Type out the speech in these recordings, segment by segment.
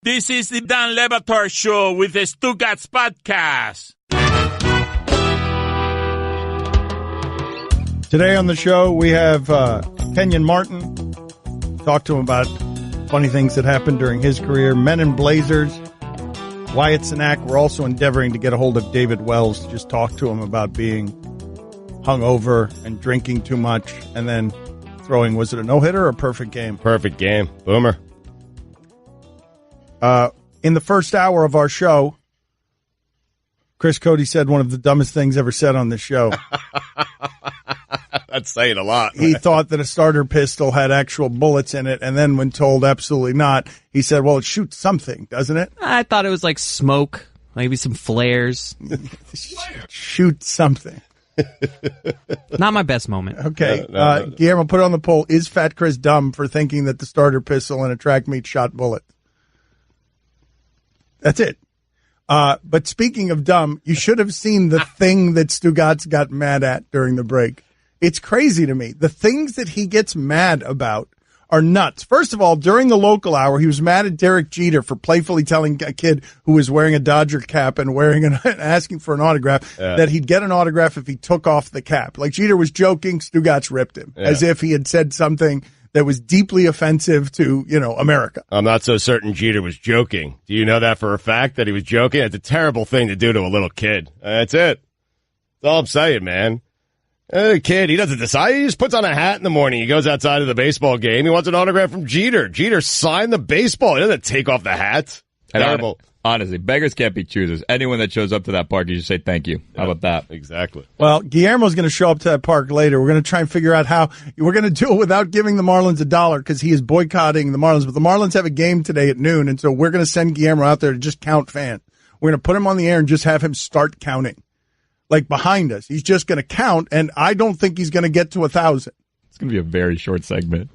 This is the Dan Le Batard Show with the Stugotz podcast. Today on the show, we have Kenyon Martin. Talk to him about funny things that happened during his career. Men in Blazers. Wyatt Cenac. We're also endeavoring to get a hold of David Wells to just talk to him about being hungover and drinking too much and then throwing, was it a no-hitter or a perfect game? Perfect game. Boomer. In the first hour of our show, Chris Cody said one of the dumbest things ever said on this show. That's saying a lot. He thought that a starter pistol had actual bullets in it, and then when told absolutely not, he said, well, it shoots something, doesn't it? I thought it was like smoke, maybe some flares. Shoot something. Not my best moment. Okay. No. Guillermo, put it on the poll. Is Fat Chris dumb for thinking that the starter pistol in a track meet shot bullets? That's it. But speaking of dumb, you should have seen the thing that Stugotz got mad at during the break. It's crazy to me. The things that he gets mad about are nuts. First of all, during the local hour, he was mad at Derek Jeter for playfully telling a kid who was wearing a Dodger cap and asking for an autograph that he'd get an autograph if he took off the cap. Like Jeter was joking, Stugotz ripped him as if he had said something that was deeply offensive to, America. I'm not so certain Jeter was joking. Do you know that for a fact, that he was joking? It's a terrible thing to do to a little kid. That's it. That's all I'm saying, man. A kid, he doesn't decide. He just puts on a hat in the morning. He goes outside of the baseball game. He wants an autograph from Jeter. Jeter signed the baseball. He doesn't take off the hat. Terrible. Honestly, beggars can't be choosers. Anyone that shows up to that park, you just say thank you. How about that? Exactly. Well, Guillermo's going to show up to that park later. We're going to try and figure out how we're going to do it without giving the Marlins $1 because he is boycotting the Marlins. But the Marlins have a game today at noon, and so we're going to send Guillermo out there to just count fans. We're going to put him on the air and just have him start counting. Like behind us. He's just going to count, and I don't think he's going to get to 1,000. It's going to be a very short segment.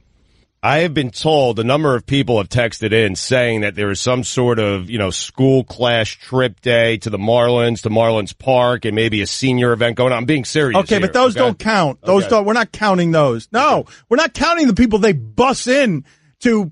I have been told a number of people have texted in saying that there is some sort of, school class trip day to the Marlins Park, and maybe a senior event going on. I'm being serious. Okay, but those don't count. Those don't. We're not counting those. No, we're not counting the people they bus in to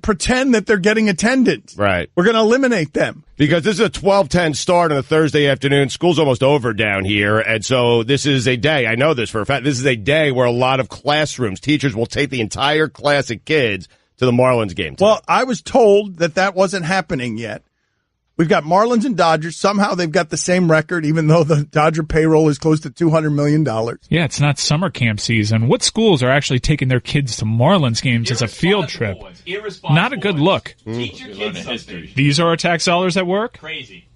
pretend that they're getting attendance. Right. We're going to eliminate them. Because this is a 12:10 start on a Thursday afternoon. School's almost over down here, and so this is a day, I know this for a fact, this is a day where a lot of classrooms, teachers will take the entire class of kids to the Marlins game tonight. Well, I was told that wasn't happening yet. We've got Marlins and Dodgers. Somehow they've got the same record, even though the Dodger payroll is close to $200 million. Yeah, it's not summer camp season. What schools are actually taking their kids to Marlins games as a field trip? Not a good look. Teach your kids something. These are our tax dollars at work? Crazy.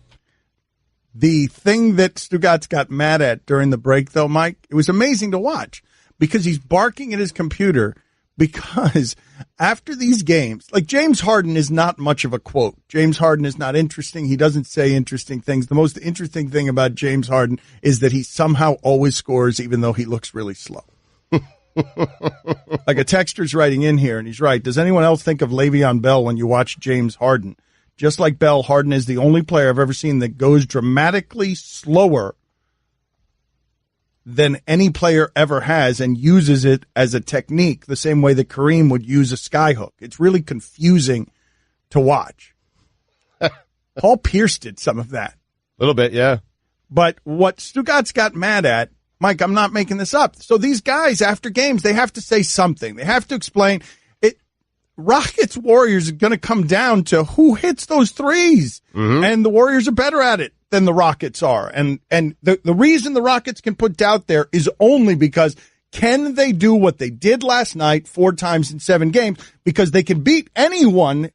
The thing that Stugotz got mad at during the break, though, Mike, it was amazing to watch because he's barking at his computer because after these games, like James Harden is not much of a quote. James Harden is not interesting. He doesn't say interesting things. The most interesting thing about James Harden is that he somehow always scores even though he looks really slow. Like a texter's writing in here, and he's right. Does anyone else think of Le'Veon Bell when you watch James Harden? Just like Bell, Harden is the only player I've ever seen that goes dramatically slower than any player ever has and uses it as a technique the same way that Kareem would use a skyhook. It's really confusing to watch. Paul Pierce did some of that. A little bit, yeah. But what Stugotz got mad at, Mike, I'm not making this up. So these guys, after games, they have to say something. They have to explain it. Rockets Warriors are going to come down to who hits those threes. Mm-hmm. And the Warriors are better at it than the Rockets are. And the reason the Rockets can put doubt there is only because can they do what they did last night 4 times in 7 games? Because they can beat anyone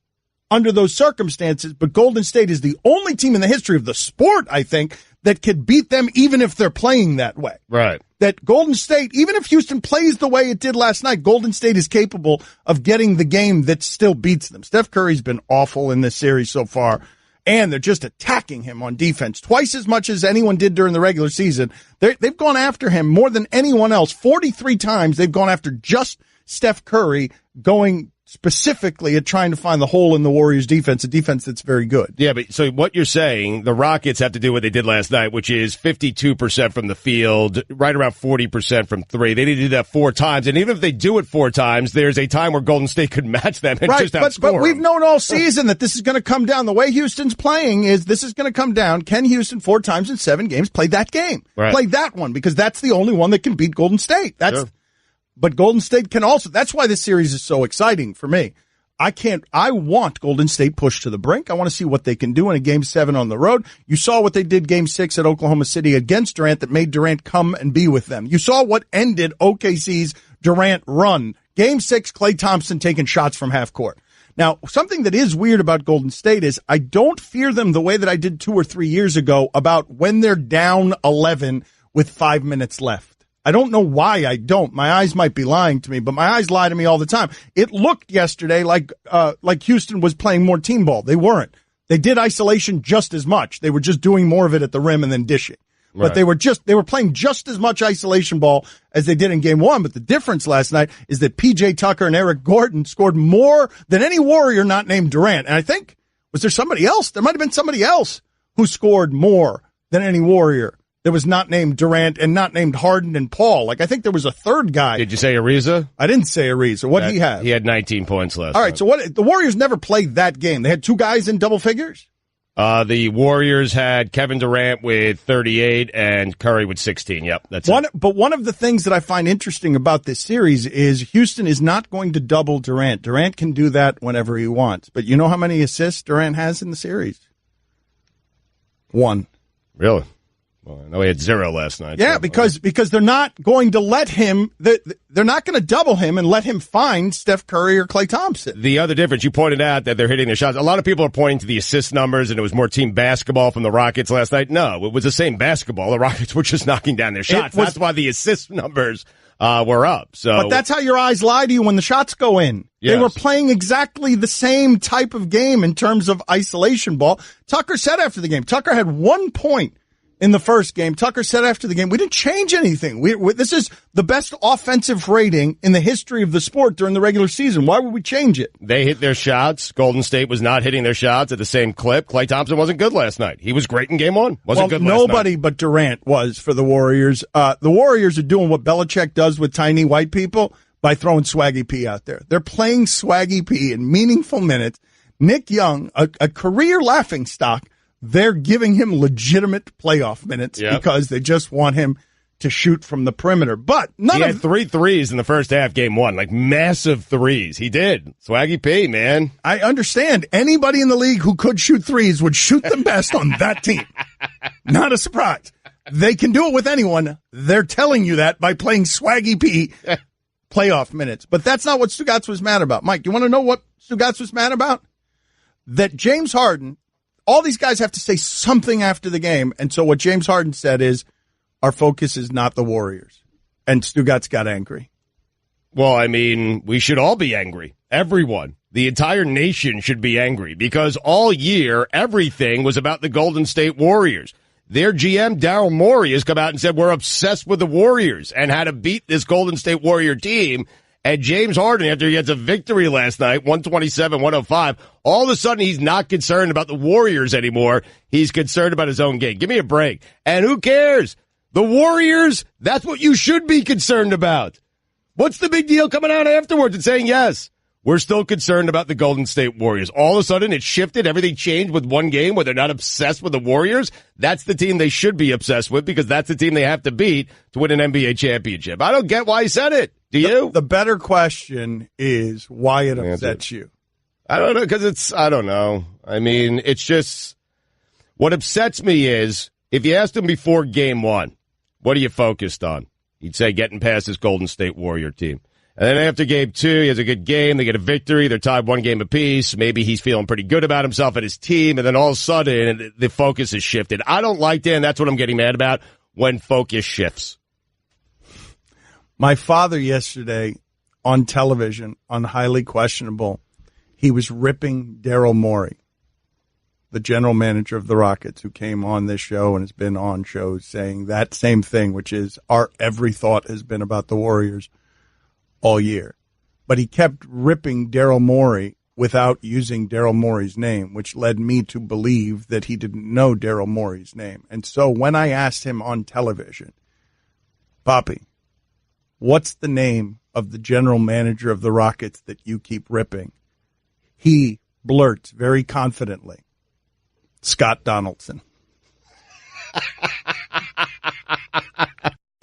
under those circumstances, but Golden State is the only team in the history of the sport, I think, that could beat them even if they're playing that way. Right. That Golden State, even if Houston plays the way it did last night, Golden State is capable of getting the game that still beats them. Steph Curry's been awful in this series so far, and they're just attacking him on defense twice as much as anyone did during the regular season. They've gone after him more than anyone else. 43 times they've gone after just Steph Curry, going specifically at trying to find the hole in the Warriors defense, a defense that's very good. Yeah, but so what you're saying, the Rockets have to do what they did last night, which is 52% from the field, right around 40% from three. They need to do that 4 times. And even if they do it 4 times, there's a time where Golden State could match them and just outscore but we've known all season that this is going to come down. The way Houston's playing is this is going to come down. Can Houston 4 times in 7 games play that game? Right. Play that one, because that's the only one that can beat Golden State. Sure. But Golden State can also. That's why this series is so exciting for me. I want Golden State pushed to the brink. I want to see what they can do in a Game 7 on the road. You saw what they did Game 6 at Oklahoma City against Durant that made Durant come and be with them. You saw what ended OKC's Durant run. Game 6, Klay Thompson taking shots from half court. Now, something that is weird about Golden State is I don't fear them the way that I did 2 or 3 years ago about when they're down 11 with 5 minutes left. I don't know why I don't. My eyes might be lying to me, but my eyes lie to me all the time. It looked yesterday like Houston was playing more team ball. They weren't. They did isolation just as much. They were just doing more of it at the rim and then dishing. But they were playing just as much isolation ball as they did in Game 1. But the difference last night is that P.J. Tucker and Eric Gordon scored more than any Warrior not named Durant. And I think, was there somebody else? There might have been somebody else who scored more than any Warrior that was not named Durant and not named Harden and Paul. Like, I think there was a third guy. Did you say Ariza? I didn't say Ariza. What did he have? He had 19 points last All right, night. so what? The Warriors never played that game. They had 2 guys in double figures? The Warriors had Kevin Durant with 38 and Curry with 16. Yep, that's it. But one of the things that I find interesting about this series is Houston is not going to double Durant. Durant can do that whenever he wants. But you know how many assists Durant has in the series? 1. Really? Well, I know he had 0 last night. Yeah, so, because they're not going to let him. They're not going to double him and let him find Steph Curry or Klay Thompson. The other difference, you pointed out that they're hitting their shots. A lot of people are pointing to the assist numbers, and it was more team basketball from the Rockets last night. No, it was the same basketball. The Rockets were just knocking down their shots. That's why the assist numbers were up. But that's how your eyes lie to you when the shots go in. Yes. They were playing exactly the same type of game in terms of isolation ball. Tucker said after the game, Tucker had 1 point in the first game. Tucker said after the game, we didn't change anything. This is the best offensive rating in the history of the sport during the regular season. Why would we change it? They hit their shots. Golden State was not hitting their shots at the same clip. Klay Thompson wasn't good last night. He was great in Game 1. Wasn't good last night. Nobody but Durant was for the Warriors. The Warriors are doing what Belichick does with tiny white people by throwing Swaggy P out there. They're playing Swaggy P in meaningful minutes. Nick Young, a career laughingstock, they're giving him legitimate playoff minutes because they just want him to shoot from the perimeter. But he had 3 threes in the first half, Game 1, like massive threes. He did. Swaggy P, man. I understand. Anybody in the league who could shoot threes would shoot them best on that team. Not a surprise. They can do it with anyone. They're telling you that by playing Swaggy P playoff minutes. But that's not what Stugotz was mad about. Mike, do you want to know what Stugotz was mad about? That James Harden, all these guys have to say something after the game. And so what James Harden said is, our focus is not the Warriors. And Stugotz got angry. Well, I mean, we should all be angry. Everyone. The entire nation should be angry because all year, everything was about the Golden State Warriors. Their GM, Daryl Morey, has come out and said, we're obsessed with the Warriors and how to beat this Golden State Warrior team. And James Harden, after he gets a victory last night, 127-105, all of a sudden he's not concerned about the Warriors anymore. He's concerned about his own game. Give me a break. And who cares? The Warriors, that's what you should be concerned about. What's the big deal coming out afterwards and saying, yes, we're still concerned about the Golden State Warriors? All of a sudden it shifted. Everything changed with one game where they're not obsessed with the Warriors. That's the team they should be obsessed with because that's the team they have to beat to win an NBA championship. I don't get why he said it. Do you? The better question is why it upsets you. I don't know, because I don't know. I mean, it's just, what upsets me is, if you asked him before Game 1, what are you focused on? He'd say getting past this Golden State Warrior team. And then after Game 2, he has a good game, they get a victory, they're tied 1 game apiece, maybe he's feeling pretty good about himself and his team, and then all of a sudden, the focus is shifted. I don't like that, and that's what I'm getting mad about, when focus shifts. My father yesterday on television, on Highly Questionable, he was ripping Daryl Morey, the general manager of the Rockets, who came on this show and has been on shows saying that same thing, which is our every thought has been about the Warriors all year. but he kept ripping Daryl Morey without using Daryl Morey's name, which led me to believe that he didn't know Daryl Morey's name. And so when I asked him on television, Papi, what's the name of the general manager of the Rockets that you keep ripping? He blurts very confidently, Scott Donaldson.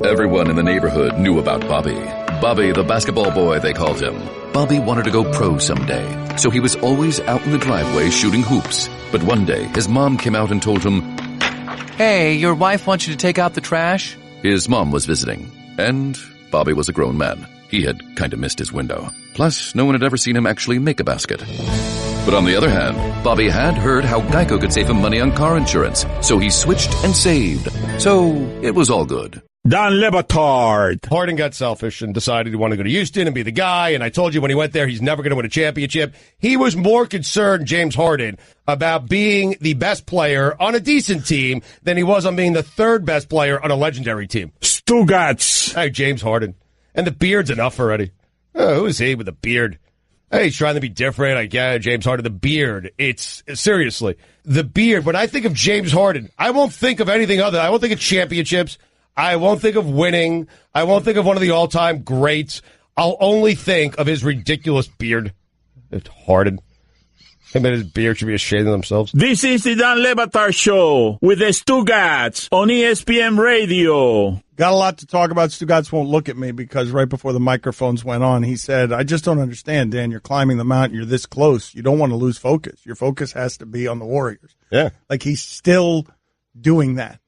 Everyone in the neighborhood knew about Bobby. Bobby, the basketball boy, they called him. Bobby wanted to go pro someday, so he was always out in the driveway shooting hoops. But one day, his mom came out and told him, "Hey, your wife wants you to take out the trash." His mom was visiting, and Bobby was a grown man. He had kind of missed his window. Plus, no one had ever seen him actually make a basket. But on the other hand, Bobby had heard how Geico could save him money on car insurance, so he switched and saved. So it was all good. Don Le Batard. Harden got selfish and decided he wanted to go to Houston and be the guy. And I told you when he went there, he's never going to win a championship. He was more concerned, James Harden, about being the best player on a decent team than he was on being the third best player on a legendary team. Stugotz. Hey, James Harden. And the beard's enough already. Oh, who is he with a beard? Hey, he's trying to be different. I get it, James Harden. The beard. It's seriously the beard. When I think of James Harden, I won't think of anything other. I won't think of championships. I won't think of winning. I won't think of one of the all-time greats. I'll only think of his ridiculous beard. It's Harden. Him and his beard should be ashamed of themselves. This is the Don Le Batard Show with the Stugotz on ESPN Radio. Got a lot to talk about. Stugotz won't look at me because right before the microphones went on, he said, I just don't understand, Dan. You're climbing the mountain. You're this close. You don't want to lose focus. Your focus has to be on the Warriors. Yeah. Like he's still doing that.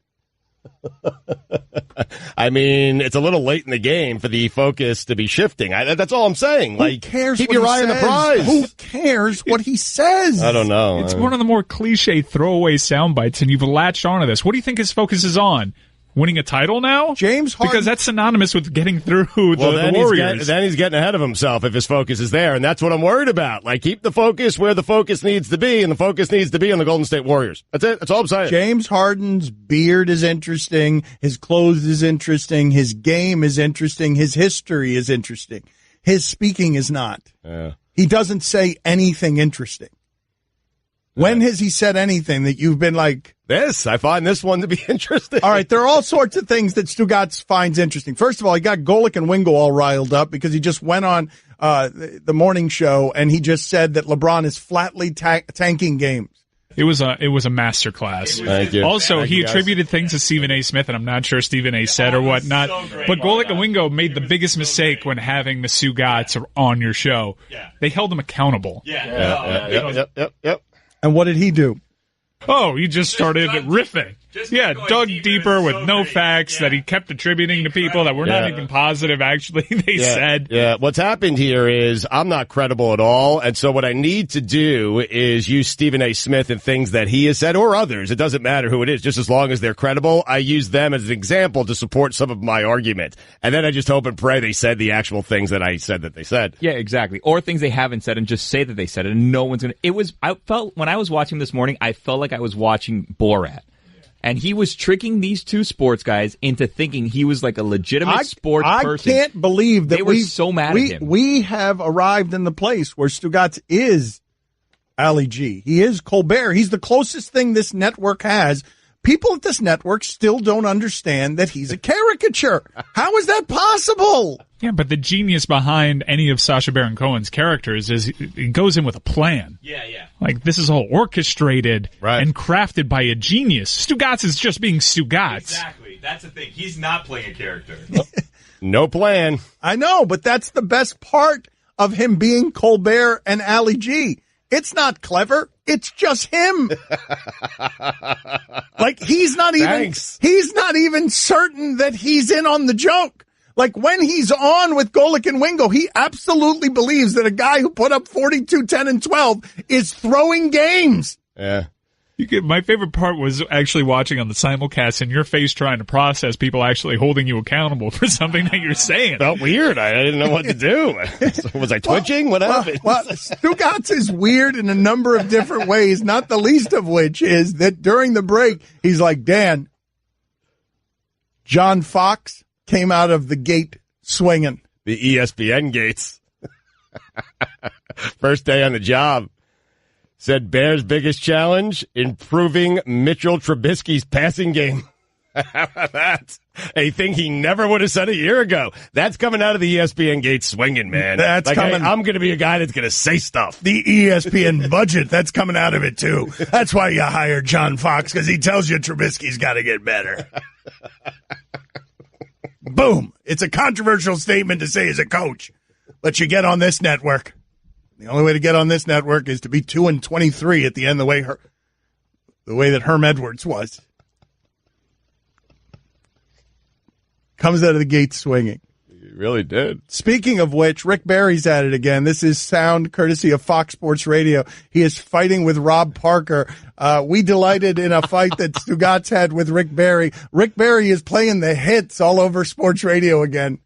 I mean, it's a little late in the game for the focus to be shifting. That's all I'm saying. Who cares? Keep your eye on the prize. Who cares what he says? I don't know. It's one of the more cliche throwaway sound bites, and you've latched onto this. What do you think his focus is on? Winning a title now? James Harden. Because that's synonymous with getting through the Warriors. Then he's getting ahead of himself if his focus is there, and that's what I'm worried about. Like, keep the focus where the focus needs to be, and the focus needs to be on the Golden State Warriors. That's it. That's all I'm saying. James Harden's beard is interesting. His clothes is interesting. His game is interesting. His history is interesting. His speaking is not. Yeah. He doesn't say anything interesting. When has he said anything that you've been like, I find this one to be interesting. All right, there are all sorts of things that Stugotz finds interesting. First of all, he got Golic and Wingo all riled up because he just went on the morning show and he just said that LeBron is flatly tanking games. It was a masterclass. Thank you. Also, Thank he you guys. attributed things to Stephen A. Smith, and I'm not sure Stephen A. said or whatnot. But Golic and Wingo made the biggest mistake when having the Stugotz on your show. Yeah. They held him accountable. Yep. And what did he do? Oh, he just started riffing. Dug deeper with no facts that he kept attributing to people that were not even positive, actually, they said. Yeah, what's happened here is I'm not credible at all, and so what I need to do is use Stephen A. Smith and things that he has said, or others. It doesn't matter who it is, just as long as they're credible. I use them as an example to support some of my argument. And then I just hope and pray they said the actual things that I said that they said. Yeah, exactly. Or things they haven't said and just say that they said it, and no one's going to... I felt, when I was watching this morning, I felt like I was watching Borat. And he was tricking these two sports guys into thinking he was like a legitimate sports person. I can't believe that they were so mad at him. We have arrived in the place where Stugotz is Ali G. He is Colbert. He's the closest thing this network has. People at this network still don't understand that he's a caricature. How is that possible? Yeah, but the genius behind any of Sacha Baron Cohen's characters is it goes in with a plan. Yeah. Like, this is all orchestrated and crafted by a genius. Stugotz is just being Stugotz. Exactly. That's the thing. He's not playing a character. No plan. I know, but that's the best part of him being Colbert and Ali G. It's not clever. It's just him. Like, he's not even certain that he's in on the joke. Like, when he's on with Golic and Wingo, he absolutely believes that a guy who put up 42, 10, and 12 is throwing games. Yeah. My favorite part was actually watching on the simulcast and your face trying to process people actually holding you accountable for something that you're saying. Felt weird. I didn't know what to do. Was I twitching? What happened? Well, Stugotz is weird in a number of different ways, not the least of which is that during the break, he's like, Dan, John Fox came out of the gate swinging. The ESPN gates. First day on the job. Said Bears' biggest challenge, improving Mitchell Trubisky's passing game. How about that? A thing he never would have said a year ago. That's coming out of the ESPN gate swinging, man. That's like, coming. I'm going to be a guy that's going to say stuff. The ESPN budget, that's coming out of it, too. That's why you hired John Fox, because he tells you Trubisky's got to get better. Boom. It's a controversial statement to say as a coach, but you get on this network. The only way to get on this network is to be 2-23 at the end, the way that Herm Edwards was. Comes out of the gate swinging. He really did. Speaking of which, Rick Barry's at it again. This is sound courtesy of Fox Sports Radio. He is fighting with Rob Parker. We delighted in a fight that Stugotz had with Rick Barry. Rick Barry is playing the hits all over sports radio again.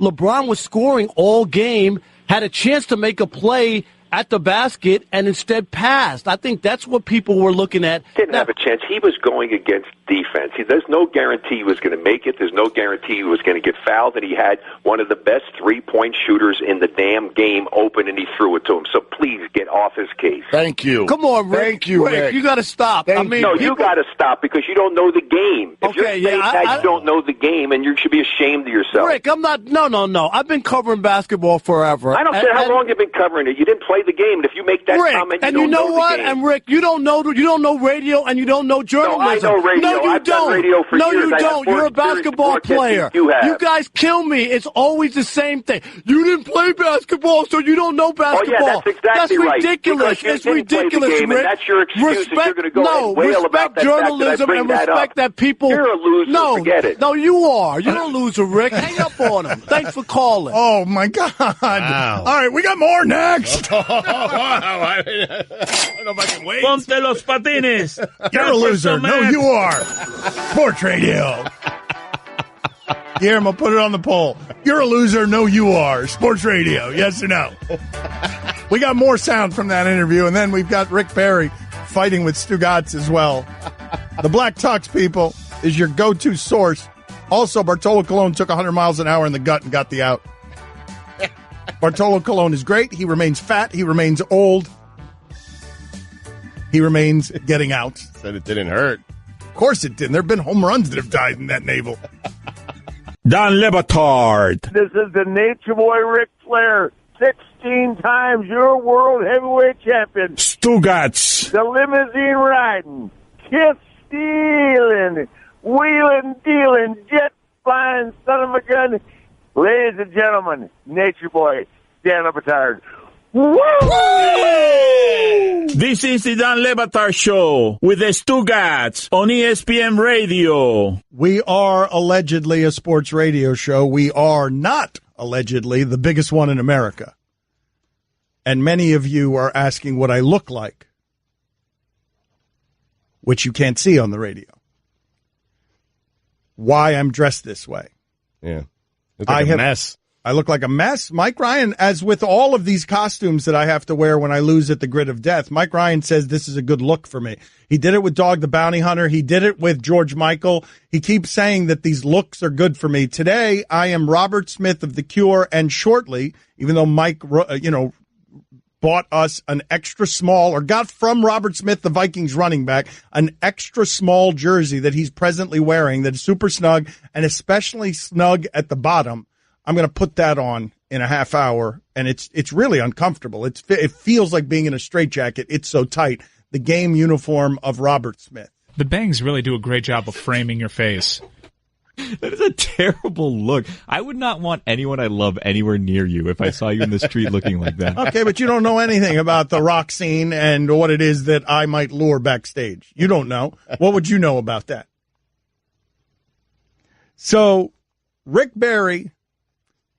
LeBron was scoring all game, had a chance to make a play at the basket, and instead passed. I think that's what people were looking at. Didn't have a chance. He was going against defense. There's no guarantee he was going to make it. There's no guarantee he was going to get fouled, and he had one of the best three-point shooters in the damn game open, and he threw it to him. So please get off his case. Thank you. Come on, Rick. Thank you, Rick. You got to stop. You got to stop because you don't know the game. If you're saying that you don't know the game, and you should be ashamed of yourself. Rick, I'm not. No. I've been covering basketball forever. I don't care how long you've been covering it. You didn't play the game, and if you make that Rick, comment, and you know what? And Rick, you don't know radio, and you don't know journalism. No, I know radio. No, you I've don't. done radio for no, years. you don't. You're a basketball player. You guys kill me. It's always the same thing. You didn't play basketball, so you don't know basketball. Oh, yeah, that's exactly right. Ridiculous. It's ridiculous, game, Rick. And that's your excuse. You're going to go and wail about that journalism and respect that people. You're a loser. No, forget it. No, you are. You're a loser, Rick. Hang up on him. Thanks for calling. Oh my God! Wow. All right, we got more next. Wow. I don't know if I can wait. Ponte los patines. You're a loser. No, you are. Sports Radio. Guillermo, put it on the poll. You're a loser. No, you are. Sports Radio. Yes or no? We got more sound from that interview, and then we've got Rick Barry fighting with Stugotz as well. The Black Tux, people, is your go-to source. Also, Bartolo Colon took 100 miles an hour in the gut and got the out. Bartolo Colon is great. He remains fat. He remains old. He remains getting out. Said it didn't hurt. Of course it didn't. There have been home runs that have died in that navel. Dan Le Batard. This is the Nature Boy Ric Flair, 16 times your world heavyweight champion. Stugotz. The limousine riding, kiss stealing, wheeling dealing, jet flying son of a gun. Ladies and gentlemen, Nature Boy, Dan Le Batard. Woo! This is the Dan Le Batard Show with the Stugotz on ESPN Radio. We are allegedly a sports radio show. We are not allegedly the biggest one in America. And many of you are asking what I look like, which you can't see on the radio. Why I'm dressed this way. Yeah. Look like a mess. I look like a mess. Mike Ryan, as with all of these costumes that I have to wear when I lose at the Grid of Death, Mike Ryan says this is a good look for me. He did it with Dog the Bounty Hunter. He did it with George Michael. He keeps saying that these looks are good for me. Today, I am Robert Smith of The Cure, and shortly, even though Mike, bought us an extra small, or got from Robert Smith, the Vikings running back, an extra small jersey that he's presently wearing that is super snug and especially snug at the bottom. I'm going to put that on in a half hour, and it's really uncomfortable. It feels like being in a straitjacket. It's so tight. The game uniform of Robert Smith. The bangs really do a great job of framing your face. That is a terrible look. I would not want anyone I love anywhere near you if I saw you in the street looking like that. Okay, but you don't know anything about the rock scene and what it is that I might lure backstage. You don't know. What would you know about that? So, Rick Barry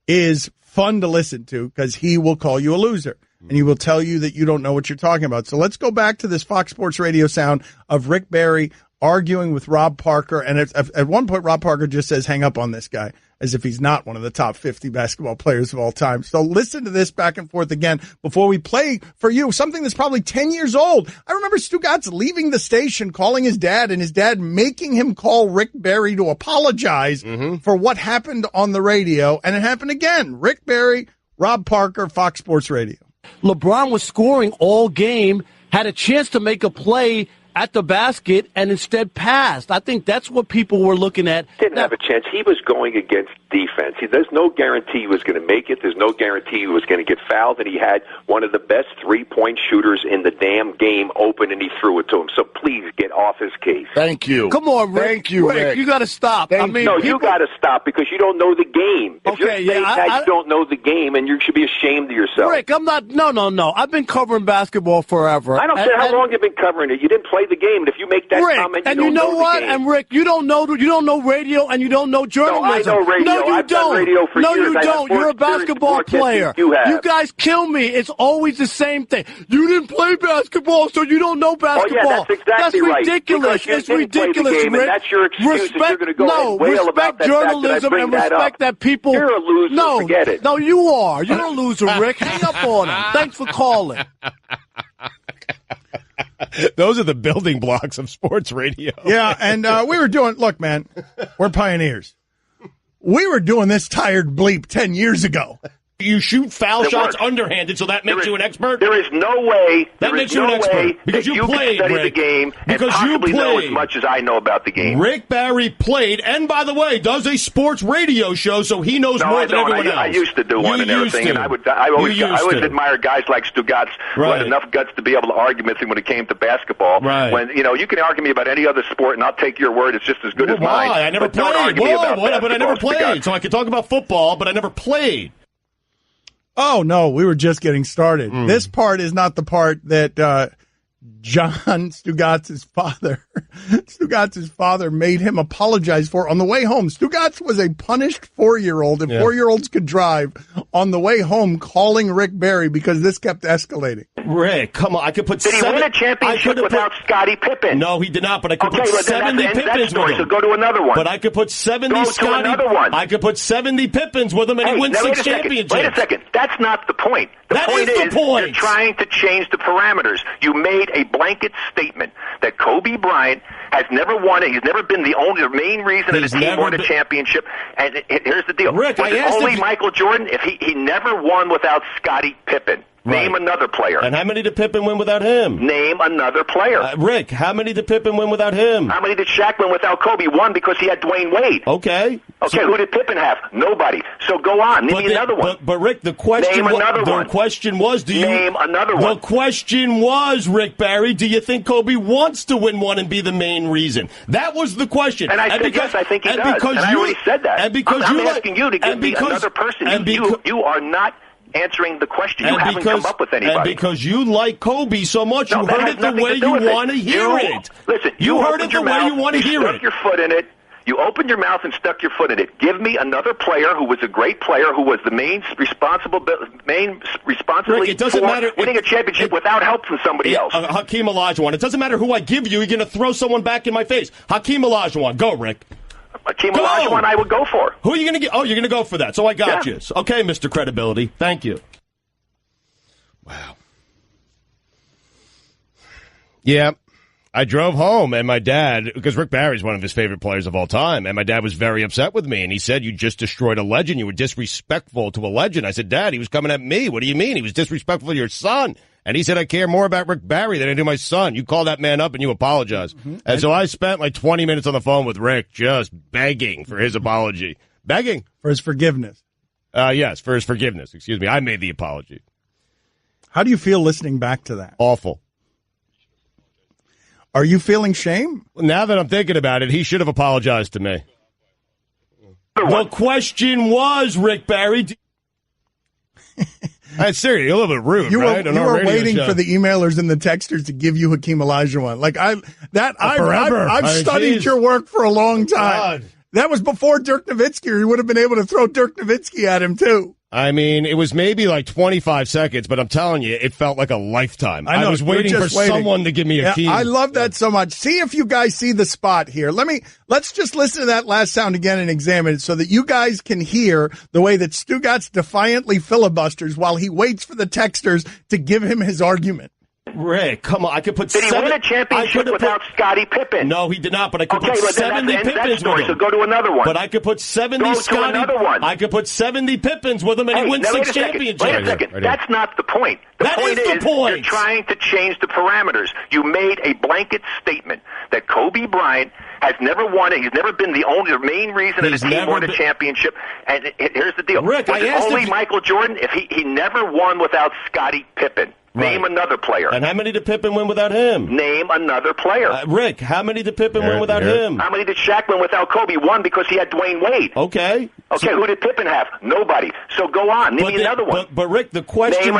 is fun to listen to because he will call you a loser. And he will tell you that you don't know what you're talking about. So let's go back to this Fox Sports Radio sound of Rick Barry arguing with Rob Parker. And at one point, Rob Parker just says, hang up on this guy, as if he's not one of the top 50 basketball players of all time. So listen to this back and forth again before we play for you something that's probably 10 years old. I remember Stugotz leaving the station, calling his dad, and his dad making him call Rick Barry to apologize for what happened on the radio. And it happened again. Rick Barry Rob Parker, Fox Sports Radio. LeBron was scoring all game, had a chance to make a play at the basket, and instead passed. I think that's what people were looking at. Didn't have a chance. He was going against defense. There's no guarantee he was going to make it. There's no guarantee he was going to get fouled, and he had one of the best three-point shooters in the damn game open, and he threw it to him. So please get off his case. Thank you. Come on, Rick. Thank you, Rick. You got to stop. You got to stop because you don't know the game. If you're saying that you don't know the game, and you should be ashamed of yourself. Rick, I'm not. No. I've been covering basketball forever. I don't care how long you've been covering it. You didn't play the game, and if you make that comment, you know what? And Rick, you don't know radio, and you don't know journalism. No, I know radio. No, you I've don't. done radio for years. You don't. You're a basketball player. You guys kill me. It's always the same thing. You didn't play basketball, so you don't know basketball. Oh, yeah, that's exactly right. That's ridiculous. It's ridiculous, Rick. And that's your excuse. You're going to go and wail about that journalism and respect that people. You're a loser. No, forget it. No, you are. You're a loser, Rick. Hang up on him. Thanks for calling. Those are the building blocks of sports radio. Yeah, and we were doing, look, man, we're pioneers. We were doing this tired bleep 10 years ago. You shoot foul shots underhanded, so that makes you an expert? There is no way that makes you an expert because you played, can study Rick. the game and possibly know as much as I know about the game. Rick Barry played, and by the way, does a sports radio show, so he knows more than everyone else. I used to do one and everything, and I always admire guys like Stugotz who had enough guts to be able to argue with me when it came to basketball. Right. When you can argue me about any other sport, and I'll take your word; it's just as good as mine. I never played. But I never played, so I could talk about football, but I never played. Oh, no, we were just getting started. This part is not the part that John Stugotz's father made him apologize for on the way home. Stugotz was a punished 4-year-old, and 4-year-olds could drive on the way home calling Rick Barry because this kept escalating. Rick, come on. I could put Did he win a championship without Scottie Pippen? No, he did not, but I could put 70 Pippins with him. So go to another one. But I could put 70 another one. I could put 70 Pippins with him, and he wins 6 championships. Wait a second. That's not the point. The point is you're trying to change the parameters. You made a blanket statement that Kobe Bryant has never won it. He's never been the main reason that his team won a championship. And here's the deal. Rick, was it only Michael Jordan? If he never won without Scottie Pippen. Name another player. And how many did Pippen win without him? Name another player. Rick, how many did Pippen win without him? How many did Shaq win without Kobe? One, because he had Dwayne Wade. Okay. Who did Pippen have? Nobody. So go on. Name me another one. But Rick, the question Name another one. The question was, Name another one. The question was, Rick Barry, do you think Kobe wants to win one and be the main reason? That was the question. And I said, yes, I think he does. And I already said that. And because I'm asking you to give me another person. You are not answering the question. You haven't come up with anybody. And because you like Kobe so much, you heard it the way you want to hear it. Listen, you heard it the way you want to hear it. You stuck your foot in it. You opened your mouth and stuck your foot in it. Give me another player who was a great player, who was the main responsibility Rick, it for matter, winning a championship without help from somebody else. Hakeem Olajuwon. It doesn't matter who I give you. You're going to throw someone back in my face. Hakeem Olajuwon. Go, Rick. Hakeem Olajuwon I would go for. Who are you going to get? Oh, you're going to go for that. So I got you. Okay, Mr. Credibility. Thank you. Wow. Yeah. I drove home, and my dad, because Rick Barry's one of his favorite players of all time, and my dad was very upset with me, and he said, you just destroyed a legend. You were disrespectful to a legend. I said, Dad, he was coming at me. What do you mean? He was disrespectful to your son. And he said, I care more about Rick Barry than I do my son. You call that man up and you apologize. Mm-hmm. And so I spent like 20 minutes on the phone with Rick just begging for his apology. Begging. For his forgiveness. Yes, for his forgiveness. Excuse me. I made the apology. How do you feel listening back to that? Awful. Are you feeling shame? Now that I'm thinking about it, he should have apologized to me. The question was, Rick Barry. That's serious. A little bit rude, right? You were waiting for the emailers and the texters to give you Hakeem Olajuwon. Like I've studied your work for a long time. God. That was before Dirk Nowitzki, or you would have been able to throw Dirk Nowitzki at him too. I mean, it was maybe like 25 seconds, but I'm telling you, it felt like a lifetime. I was waiting for someone to give me a key. I love that so much. See if you guys see the spot here. Let's just listen to that last sound again and examine it so that you guys can hear the way that Stugotz defiantly filibusters while he waits for the texters to give him his argument. Rick, come on. I could put Did he win a championship without Scottie Pippen? No, he did not, but I could put well, 70 Pippins with him. So go to another one. But I could put 70 another one. I could put 70 Pippins with him, and he wins 6 championships. Wait a second. That's not the point. The point is you're trying to change the parameters. You made a blanket statement that Kobe Bryant has never won it. He's never been the main reason that his team won a championship. And here's the deal. Rick, was it only Michael Jordan? If he never won without Scottie Pippen. Right. Name another player. And how many did Pippen win without him? Name another player. Rick, how many did Pippen win without him? How many did Shaq win without Kobe? One, because he had Dwayne Wade. Okay. Okay, who did Pippen have? Nobody. So go on. Name me another one. But Rick, the question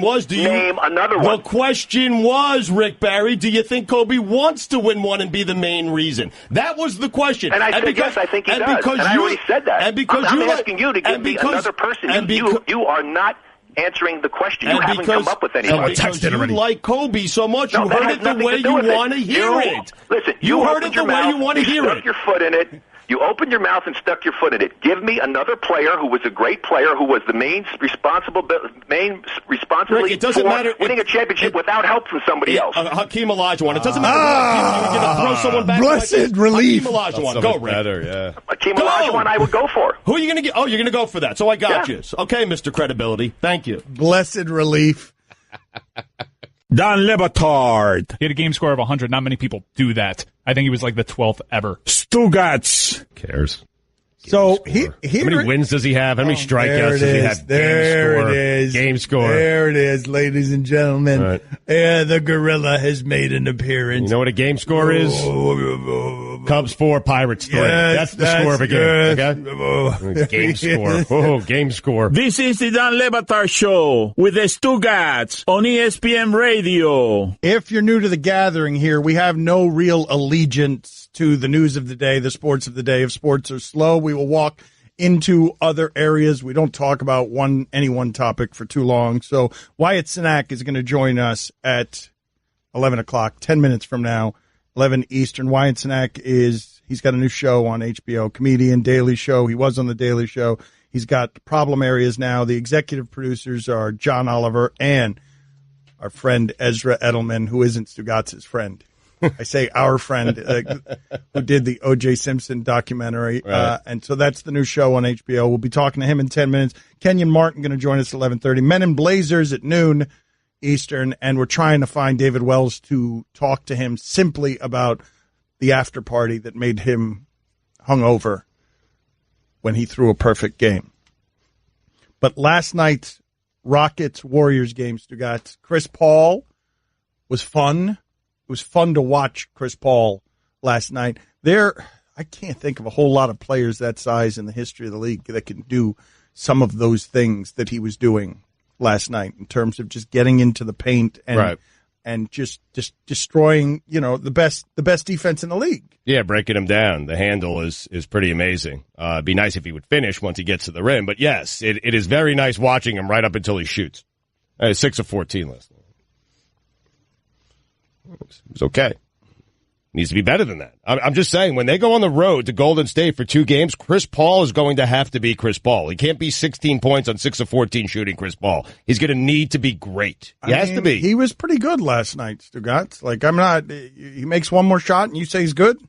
was, do you name another one? The question was, Rick Barry, do you think Kobe wants to win one and be the main reason? That was the question. And I said yes, I think he does. And I already said that. And because I'm asking you to give me another person. You are not answering the question. You haven't come up with anybody. Because you like Kobe so much, you heard it the way you want to hear it. Listen, you heard it the way you want to hear it. You stuck your foot in it. You opened your mouth and stuck your foot in it. Give me another player who was a great player, who was the main responsibility Rick, it doesn't matter winning a championship without help from somebody else. Hakeem Olajuwon. It doesn't matter. You're going to throw someone back. Blessed relief. Hakeem Olajuwon. Go, Rick. Hakeem Olajuwon, I would go for. Who are you going to get? Oh, you're going to go for that. So I got you. Okay, Mr. Credibility. Thank you. Blessed relief. Don Le Batard. He had a game score of 100. Not many people do that. I think he was like the 12th ever. Stugotz. Cares. So how many wins does he have? How many strikeouts does he have? There it is. Game score. There it is, ladies and gentlemen. Right. The gorilla has made an appearance. You know what a game score is? Cubs 4, Pirates 3. Yes, that's the score of a game. Okay? Game score. Oh, game score. This is the Don Le Batard Show with the Stugotz on ESPN Radio. If you're new to the gathering here, we have no real allegiance to the news of the day, the sports of the day. If sports are slow, we will walk into other areas. We don't talk about any one topic for too long. So Wyatt Cenac is going to join us at 11 o'clock, 10 minutes from now, 11 Eastern. Wyatt Cenac he's got a new show on HBO, comedian, Daily Show. He was on the Daily Show. He's got problem areas now. The executive producers are John Oliver and our friend Ezra Edelman, who isn't Stugotz's friend. I say our friend who did the O.J. Simpson documentary. Right. And so that's the new show on HBO. We'll be talking to him in 10 minutes. Kenyon Martin going to join us at 11:30. Men in Blazers at noon Eastern. And we're trying to find David Wells to talk to him simply about the after party that made him hungover when he threw a perfect game. But last night's Rockets-Warriors game, Stugotz, Chris Paul was fun. It was fun to watch Chris Paul last night. I can't think of a whole lot of players that size in the history of the league that can do some of those things that he was doing last night in terms of just getting into the paint and just destroying, the best defense in the league. Yeah, breaking him down. The handle is pretty amazing. It'd be nice if he would finish once he gets to the rim. But yes, it is very nice watching him right up until he shoots. 6 of 14 last night. It was okay. Needs to be better than that. I'm just saying, when they go on the road to Golden State for 2 games, Chris Paul is going to have to be Chris Paul. He can't be 16 points on 6 of 14 shooting Chris Paul. He's going to need to be great. He has to be. He was pretty good last night, Stugotz. He makes one more shot and you say he's good?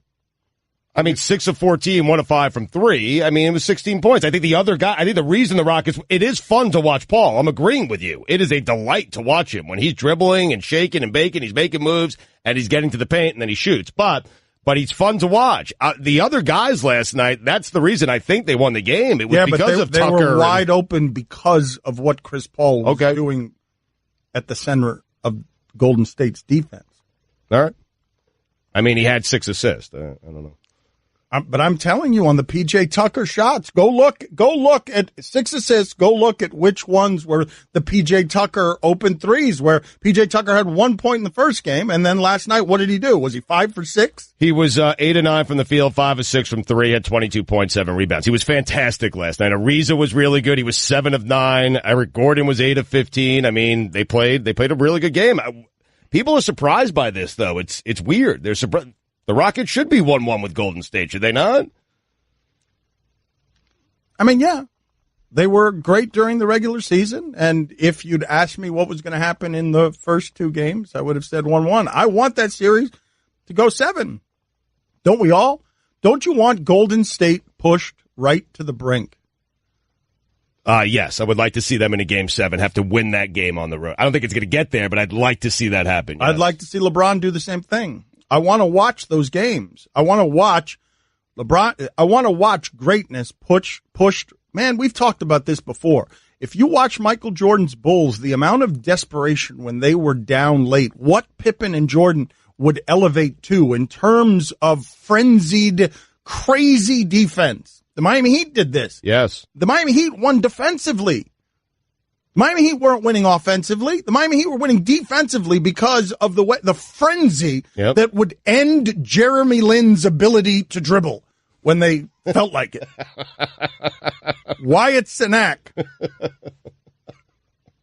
6 of 14, 1 of 5 from 3. It was 16 points. I think the reason the Rockets, it is fun to watch Paul. I'm agreeing with you. It is a delight to watch him. When he's dribbling and shaking and baking, he's making moves and he's getting to the paint and then he shoots. But he's fun to watch. The other guys last night, that's the reason I think they won the game. It was because of Tucker. They were wide open because of what Chris Paul was doing at the center of Golden State's defense. All right. He had 6 assists. I don't know. But I'm telling you, on the P.J. Tucker shots, go look at 6 assists. Go look at which ones were the P.J. Tucker open threes, where P.J. Tucker had 1 point in the first game, and then last night, what did he do? Was he 5 for 6? He was 8 of 9 from the field, 5 of 6 from 3, had 22.7 rebounds. He was fantastic last night. Ariza was really good. He was 7 of 9. Eric Gordon was 8 of 15. They played a really good game. People are surprised by this, though. It's weird. They're surprised. The Rockets should be 1-1 with Golden State, should they not? Yeah. They were great during the regular season, and if you'd asked me what was going to happen in the first 2 games, I would have said 1-1. I want that series to go 7. Don't we all? Don't you want Golden State pushed right to the brink? Yes, I would like to see them in a Game 7, have to win that game on the road. I don't think it's going to get there, but I'd like to see that happen. Yes. I'd like to see LeBron do the same thing. I want to watch those games. I want to watch LeBron. I want to watch greatness pushed. Man, we've talked about this before. If you watch Michael Jordan's Bulls, the amount of desperation when they were down late, what Pippen and Jordan would elevate to in terms of frenzied, crazy defense. The Miami Heat did this. Yes. The Miami Heat won defensively. Miami Heat weren't winning offensively. The Miami Heat were winning defensively because of the frenzy that would end Jeremy Lin's ability to dribble when they felt like it. Wyatt Cenac.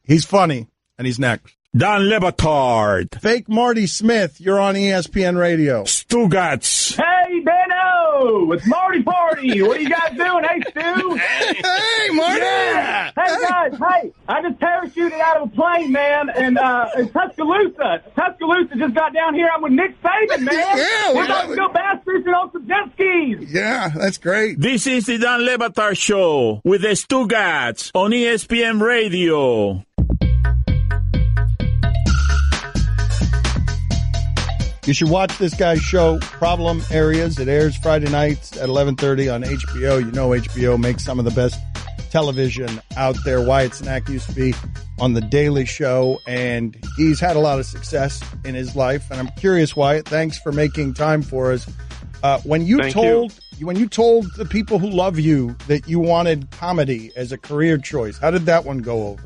He's funny, and he's next. Dan Le Batard. Fake Marty Smith, you're on ESPN Radio. Stugotz. Hey, Benno! It's Marty Party! What are you guys doing? Hey, Stu! Hey, Marty! Yeah. Hey, guys, hey! I just parachuted out of a plane, man, and in Tuscaloosa. Tuscaloosa just got down here. I'm with Nick Saban, man! Yeah, we're about to go bass fishing on some jet skis! Yeah, that's great. This is the Dan Le Batard Show with the Stugotz on ESPN Radio. You should watch this guy's show, Problem Areas. It airs Friday nights at 11:30 on HBO. You know HBO makes some of the best television out there. Wyatt Cenac used to be on The Daily Show, and he's had a lot of success in his life. And I'm curious, Wyatt, thanks for making time for us. When you told the people who love you that you wanted comedy as a career choice, how did that one go over?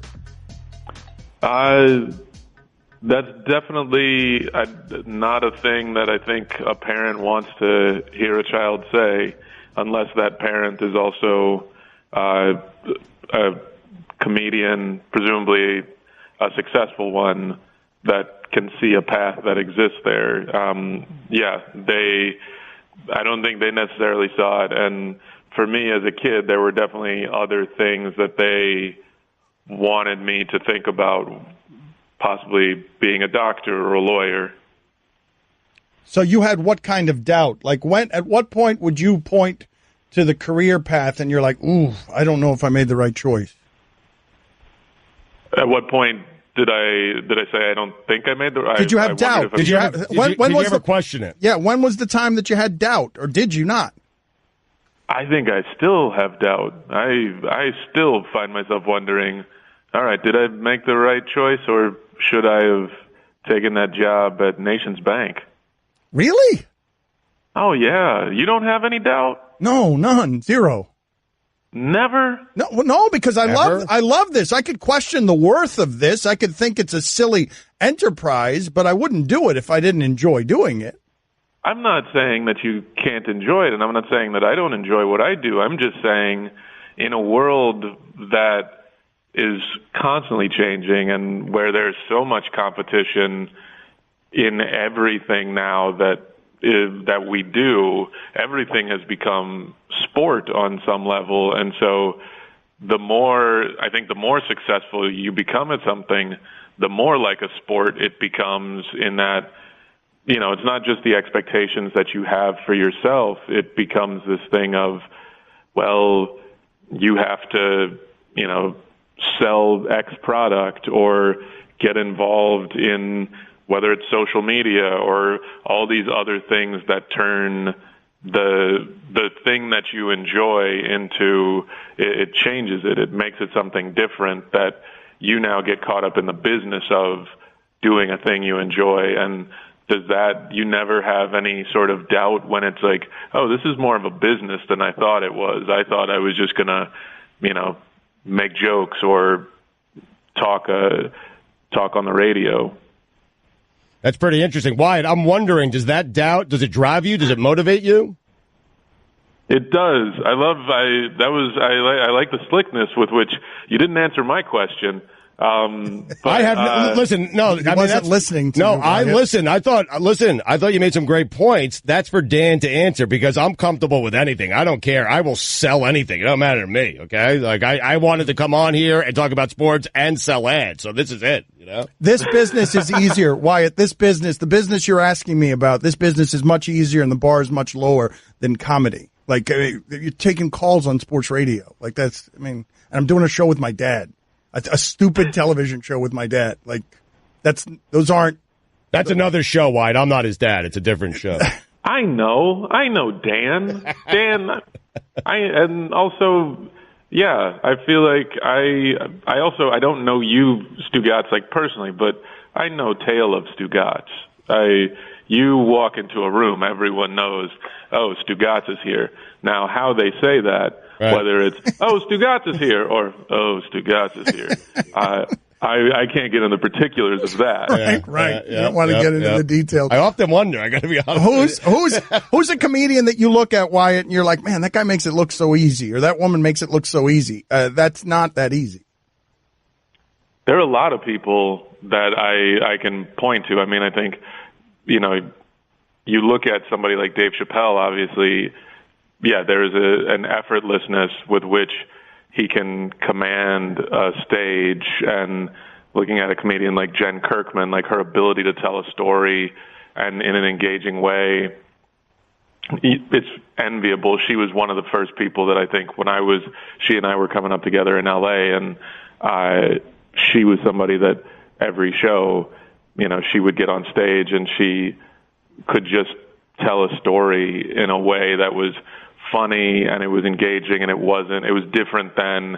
That's definitely not a thing that I think a parent wants to hear a child say, unless that parent is also a comedian, presumably a successful one, that can see a path that exists there. I don't think they necessarily saw it. And for me as a kid, there were definitely other things that they wanted me to think about, possibly being a doctor or a lawyer. So you had what kind of doubt? Like at what point would you point to the career path and you're like, ooh, I don't know if I made the right choice? At what point did I say I don't think I made the right? Did you have doubt? Did you ever question it? Yeah. When was the time that you had doubt, or did you not? I think I still have doubt. I still find myself wondering, all right, did I make the right choice, or should I have taken that job at Nations Bank? Really? Oh, yeah. You don't have any doubt? No, none. Zero. Never? No, because I love this. I could question the worth of this. I could think it's a silly enterprise, but I wouldn't do it if I didn't enjoy doing it. I'm not saying that you can't enjoy it, and I'm not saying that I don't enjoy what I do. I'm just saying in a world that is constantly changing and where there's so much competition in everything now that we do, everything has become sport on some level. And so the more successful you become at something, the more like a sport it becomes, in that, it's not just the expectations that you have for yourself. It becomes this thing of, well, you have to, sell X product or get involved in whether it's social media or all these other things that turn the thing that you enjoy into, it changes it. It makes it something different, that you now get caught up in the business of doing a thing you enjoy. And you never have any sort of doubt when it's like, oh, this is more of a business than I thought it was. I thought I was just going to, make jokes or talk on the radio. That's pretty interesting. Wyatt, I'm wondering, does that doubt, does it drive you? Does it motivate you? It does. I like the slickness with which you didn't answer my question. But, I have listen. No, he wasn't listening to no. you, I Wyatt. listened. I thought you made some great points. That's for Dan to answer because I'm comfortable with anything. I don't care. I will sell anything. It don't matter to me. Okay, like I wanted to come on here and talk about sports and sell ads. So this is it. You know, this business is easier, Wyatt. This business, the business you're asking me about, this business is much easier and the bar is much lower than comedy. Like you're taking calls on sports radio. Like that's. I mean, and I'm doing a show with my dad. A stupid television show with my dad. Like, that's another show, Wyatt. I'm not his dad. It's a different show. I know, Dan. And also, yeah, I feel like I don't know you, Stugotz, like personally, but I know tale of Stugotz. You walk into a room, everyone knows, oh, Stugotz is here. Now, how they say that, right. Whether it's, oh, Stugotz is here, or, oh, Stugotz is here, I can't get into the particulars of that. Right. You don't want to get into the details. I often wonder, I got to be honest. Who's a comedian that you look at, Wyatt, and you're like, man, that guy makes it look so easy, or that woman makes it look so easy. That's not that easy. There are a lot of people that I can point to. I mean, I think, you look at somebody like Dave Chappelle, obviously, yeah, there's an effortlessness with which he can command a stage, and looking at a comedian like Jen Kirkman, like her ability to tell a story and in an engaging way, it's enviable. She was one of the first people that I think when she and I were coming up together in LA, and she was somebody that every show, she would get on stage and she could just tell a story in a way that was funny and it was engaging, and it was different than,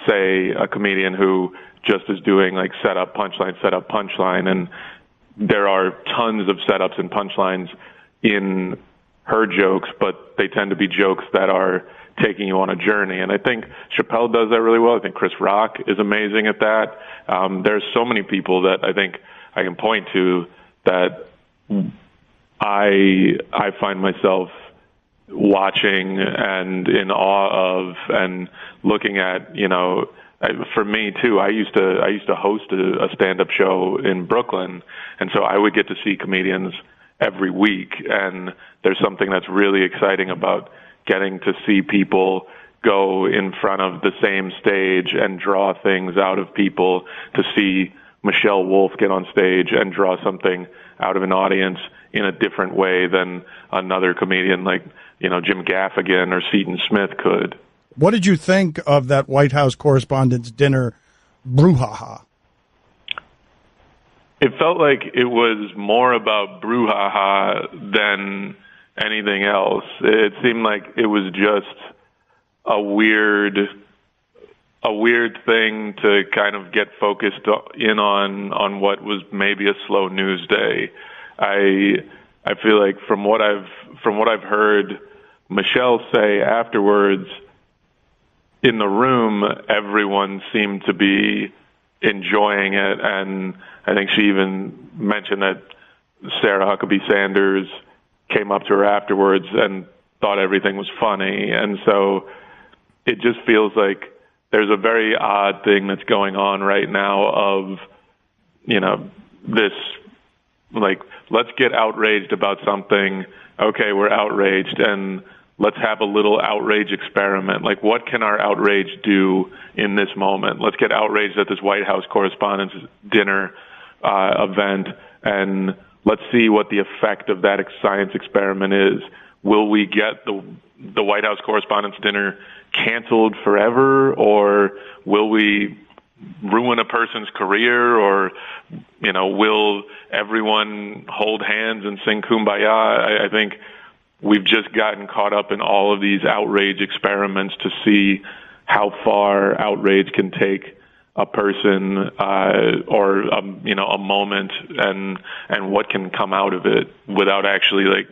say, a comedian who just is doing like setup, punchline, and there are tons of setups and punchlines in her jokes, but they tend to be jokes that are taking you on a journey. And I think Chappelle does that really well. I think Chris Rock is amazing at that. There's so many people that I think I can point to that I find myself watching and in awe of, and looking at, for me too, I used to host a stand-up show in Brooklyn, and so I would get to see comedians every week, and there's something that's really exciting about getting to see people go in front of the same stage and draw things out of people, to see Michelle Wolf get on stage and draw something out of an audience in a different way than another comedian like, Jim Gaffigan or Seton Smith could. What did you think of that White House Correspondents' Dinner brouhaha? It felt like it was more about brouhaha than anything else. It seemed like it was just a weird thing to kind of get focused in on what was maybe a slow news day. I feel like from what I've heard Michelle say afterwards, in the room, everyone seemed to be enjoying it, and I think she even mentioned that Sarah Huckabee Sanders came up to her afterwards and thought everything was funny. And so it just feels like there's a very odd thing that's going on right now of, this, like, let's get outraged about something. Okay, we're outraged, and let's have a little outrage experiment. Like, what can our outrage do in this moment? Let's get outraged at this White House Correspondents' Dinner event, and let's see what the effect of that science experiment is. Will we get the White House Correspondents' Dinner canceled forever, or will we ruin a person's career, or, will everyone hold hands and sing Kumbaya? I think we've just gotten caught up in all of these outrage experiments to see how far outrage can take a person or a moment, and what can come out of it without actually, like,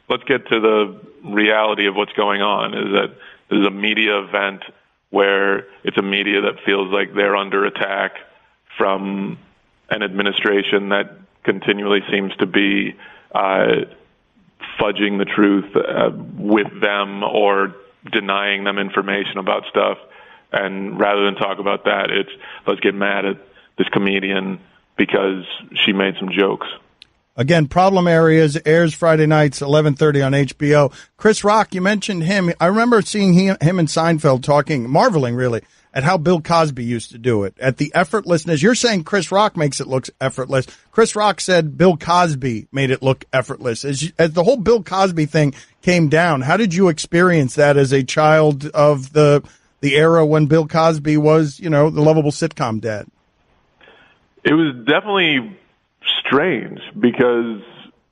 let's get to the reality of what's going on. Is that there's a media event where it's a media that feels like they're under attack from an administration that continually seems to be fudging the truth with them or denying them information about stuff. And rather than talk about that, it's let's get mad at this comedian because she made some jokes. Again, Problem Areas airs Friday nights, 11:30 on HBO. Chris Rock, you mentioned him. I remember seeing him and Seinfeld talking, marveling really, at how Bill Cosby used to do it, at the effortlessness. You're saying Chris Rock makes it look effortless. Chris Rock said Bill Cosby made it look effortless. As the whole Bill Cosby thing came down, how did you experience that as a child of the era when Bill Cosby was, the lovable sitcom dad? It was definitely strange because,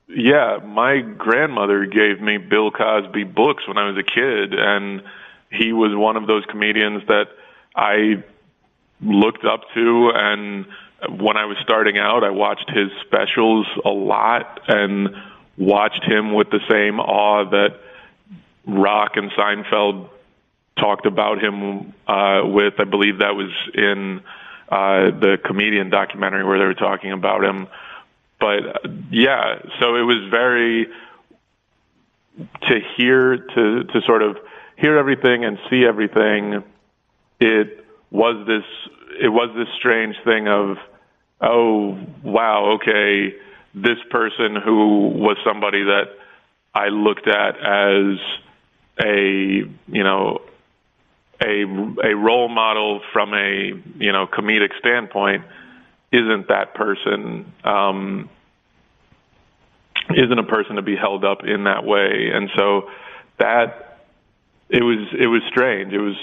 my grandmother gave me Bill Cosby books when I was a kid, and he was one of those comedians that I looked up to, and when I was starting out, I watched his specials a lot and watched him with the same awe that Rock and Seinfeld talked about him with. I believe that was in the comedian documentary where they were talking about him. But so it was very to sort of hear everything and see everything. It was this strange thing of, oh wow, okay, this person who was somebody that I looked at as a role model from a comedic standpoint isn't that person, isn't a person to be held up in that way. And so that it was strange. It was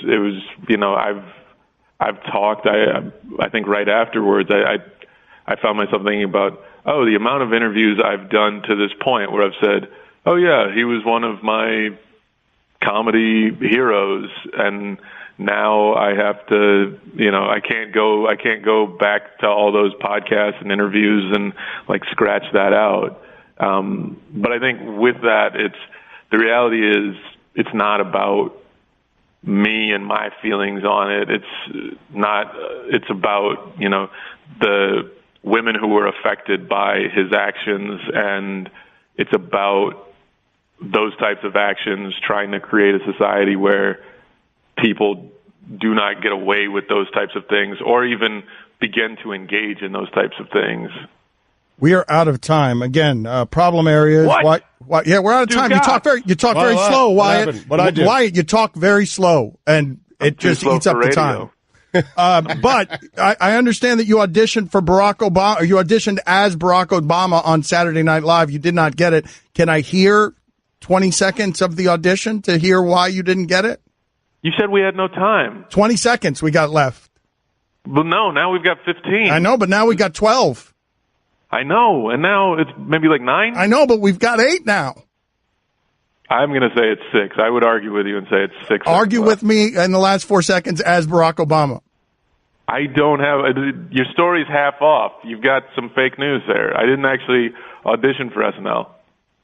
I've talked, I think right afterwards I found myself thinking about, the amount of interviews I've done to this point where I've said, oh yeah, he was one of my comedy heroes, and now I have to, I can't go back to all those podcasts and interviews and scratch that out. But I think with that, the reality is it's not about me and my feelings on it. It's about, the women who were affected by his actions, and it's about those types of actions trying to create a society where people do not get away with those types of things or even begin to engage in those types of things. We are out of time. Again, Problem Areas. What? Yeah, we're out of time. You talk very slow, Wyatt. What I do? Wyatt, you talk very slow, and it just eats up the time. But I understand that you auditioned for Barack Obama, or you auditioned as Barack Obama on Saturday Night Live. You did not get it. Can I hear 20 seconds of the audition to hear why you didn't get it? You said we had no time. 20 seconds we got left. Well, no, now we've got 15. I know, but now we got 12. I know, and now it's maybe 9? I know, but we've got 8 now. I'm going to say it's 6. I would argue with you and say it's 6. Argue with me in the last 4 seconds as Barack Obama. I don't have your story's half off. You've got some fake news there. I didn't actually audition for SNL.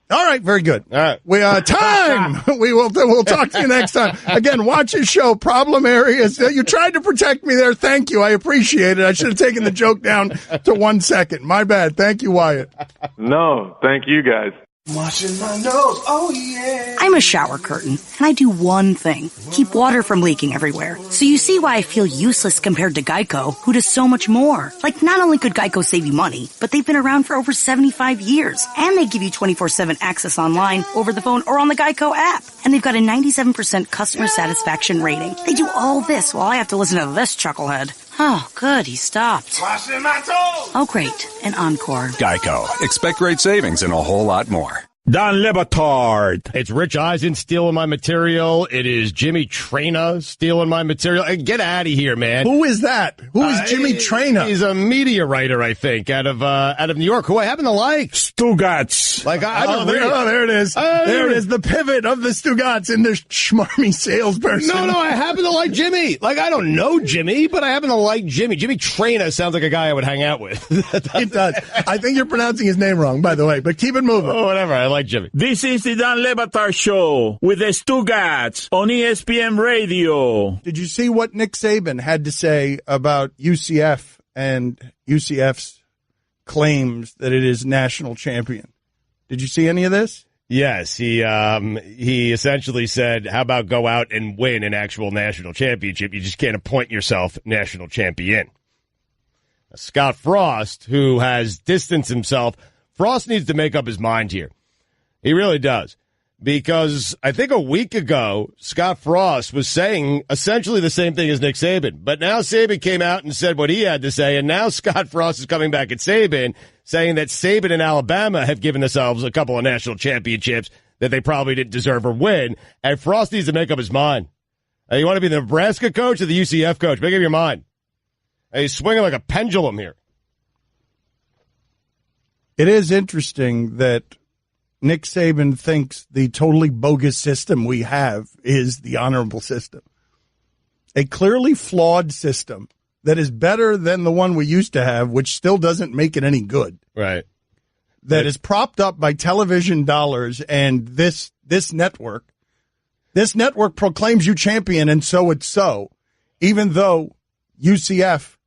All right, very good. All right, we time. We'll talk to you next time. Again, watch his show, Problem Areas. You tried to protect me there. Thank you. I appreciate it. I should have taken the joke down to 1 second. My bad. Thank you, Wyatt. No, thank you guys. Washing my nose, oh yeah. I'm a shower curtain, and I do one thing. Keep water from leaking everywhere. So you see why I feel useless compared to Geico, who does so much more. Like, not only could Geico save you money, but they've been around for over 75 years. And they give you 24/7 access online, over the phone, or on the Geico app. And they've got a 97% customer satisfaction rating. They do all this while I have to listen to this chucklehead. Oh, good, he stopped. Washing my toes! Oh, great, an encore. Geico. Expect great savings and a whole lot more. Don Le Batard. It's Rich Eisen stealing my material. It is Jimmy Traina stealing my material. Hey, get out of here, man. Who is that? Who is Jimmy Traina? He's a media writer, I think, out of New York, who I happen to like. Stugotz. There it is. There it is. The pivot of the Stugotz in this schmarmy salesperson. No, I happen to like Jimmy. I don't know Jimmy, but I happen to like Jimmy. Jimmy Traina sounds like a guy I would hang out with. It does. I think you're pronouncing his name wrong, by the way, but keep it moving. Oh, whatever. I like Jimmy. This is the Don Le Batard Show with the Stugotz on ESPN Radio. Did you see what Nick Saban had to say about UCF and UCF's claims that it is national champion? Did you see any of this? Yes, he essentially said, how about go out and win an actual national championship? You just can't appoint yourself national champion. Scott Frost, who has distanced himself. Frost needs to make up his mind here. He really does. Because I think a week ago, Scott Frost was saying essentially the same thing as Nick Saban. But now Saban came out and said what he had to say, and now Scott Frost is coming back at Saban, saying that Saban and Alabama have given themselves a couple of national championships that they probably didn't deserve or win, and Frost needs to make up his mind. You want to be the Nebraska coach or the UCF coach? Make up your mind. He's swinging like a pendulum here. It is interesting that Nick Saban thinks the totally bogus system we have is the honorable system. A clearly flawed system that is better than the one we used to have, which still doesn't make it any good. Right. That is propped up by television dollars and this network. This network proclaims you champion, and so it's so. Even though UCF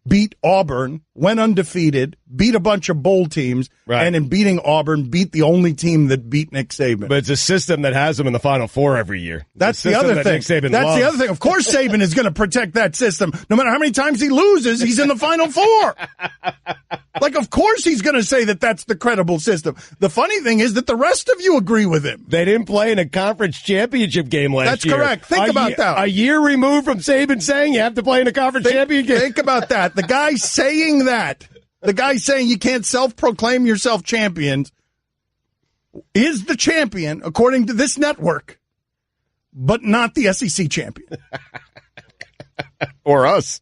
beat Auburn, went undefeated, beat a bunch of bowl teams, and in beating Auburn, beat the only team that beat Nick Saban. But it's a system that has them in the Final Four every year. That's the other thing. That's the other thing. Of course Saban is going to protect that system. No matter how many times he loses, he's in the Final Four. Like, of course he's going to say that that's the credible system. The funny thing is that the rest of you agree with him. They didn't play in a conference championship game last year. That's correct. Think about that. A year removed from Saban saying you have to play in a conference championship game. Think about that. The guy saying that, the guy saying you can't self-proclaim yourself champions, is the champion, according to this network, but not the SEC champion. Or us.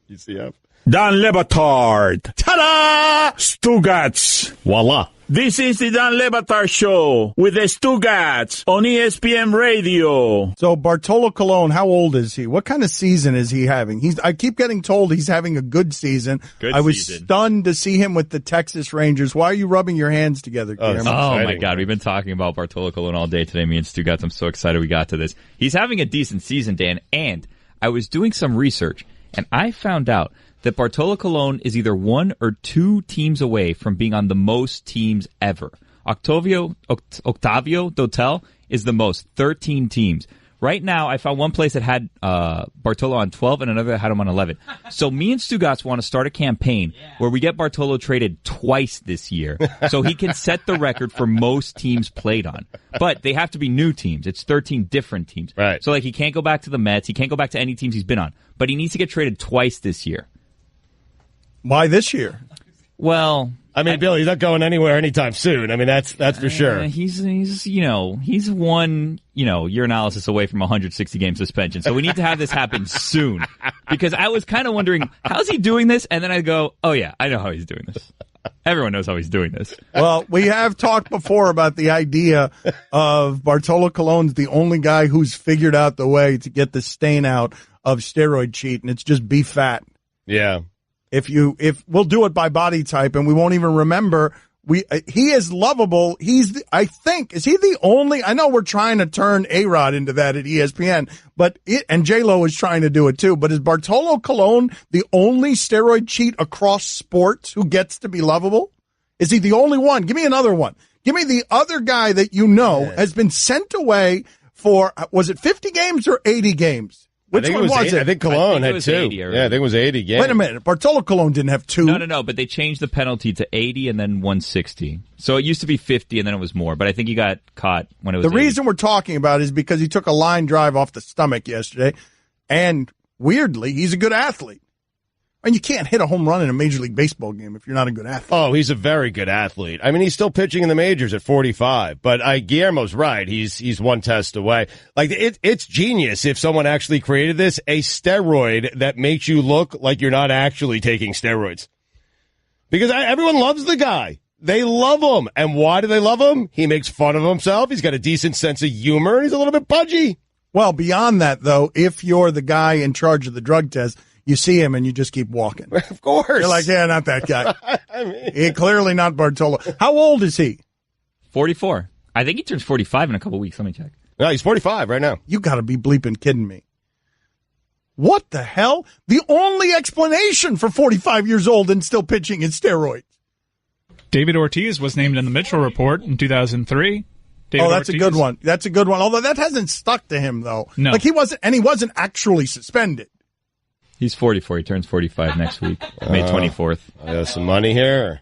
UCF. Dan Le Batard. Ta-da! Stugotz. Voila. This is the Dan Le Batard Show with the Stugotz on ESPN Radio. So Bartolo Colon, how old is he? What kind of season is he having? I keep getting told he's having a good season. I was stunned to see him with the Texas Rangers. Why are you rubbing your hands together, Guillermo? Oh my God, we've been talking about Bartolo Colon all day today, me and Stugotz. I'm so excited we got to this. He's having a decent season, Dan, and I was doing some research, and I found out that Bartolo Colon is either one or two teams away from being on the most teams ever. Octavio Dotel is the most, 13 teams. Right now, I found one place that had Bartolo on 12 and another that had him on 11. So me and Stugotz want to start a campaign where we get Bartolo traded twice this year so he can set the record for most teams played on. But they have to be new teams. It's 13 different teams. Right. So like he can't go back to the Mets. He can't go back to any teams he's been on. But he needs to get traded twice this year. Why this year? Well, I mean, Bill, he's not going anywhere anytime soon. I mean, that's for sure. He's one, urinalysis away from a 160-game suspension. So we need to have this happen soon. Because I was kind of wondering, how's he doing this? And then I go, oh yeah, I know how he's doing this. Everyone knows how he's doing this. Well, we have talked before about the idea of Bartolo Colon's the only guy who's figured out the way to get the stain out of steroid cheat, and it's just be fat. Yeah. If we'll do it by body type, and we won't even remember. He is lovable. Is he the only? I know we're trying to turn A-Rod into that at ESPN, and J-Lo is trying to do it too. But is Bartolo Colon the only steroid cheat across sports who gets to be lovable? Is he the only one? Give me another one. Give me the other guy that has been sent away for, was it 50 games or 80 games? Which one was it? I think Colon had 2. Yeah, I think it was 80 games. Wait a minute. Bartolo Colon didn't have 2. No, but they changed the penalty to 80 and then 160. So it used to be 50 and then it was more, but I think he got caught when it was 80. Reason we're talking about is because he took a line drive off the stomach yesterday, and weirdly, he's a good athlete. And you can't hit a home run in a Major League Baseball game if you're not a good athlete. Oh, he's a very good athlete. I mean, he's still pitching in the majors at 45. But Guillermo's right. He's one test away. Like, it's genius if someone actually created this, a steroid that makes you look like you're not actually taking steroids. Because everyone loves the guy. They love him. And why do they love him? He makes fun of himself. He's got a decent sense of humor, and he's a little bit pudgy. Well, beyond that, though, if you're the guy in charge of the drug test, you see him and you just keep walking. Of course. You're like, yeah, not that guy. Clearly not Bartolo. How old is he? 44. I think he turns 45 in a couple weeks. Let me check. No, he's 45 right now. You got to be bleeping kidding me. What the hell? The only explanation for 45 years old and still pitching is steroids. David Ortiz was named in the Mitchell Report in 2003. That's a good one. That's a good one. Although that hasn't stuck to him, though. No. Like he wasn't actually suspended. He's 44. He turns 45 next week, May 24th. I got some money here.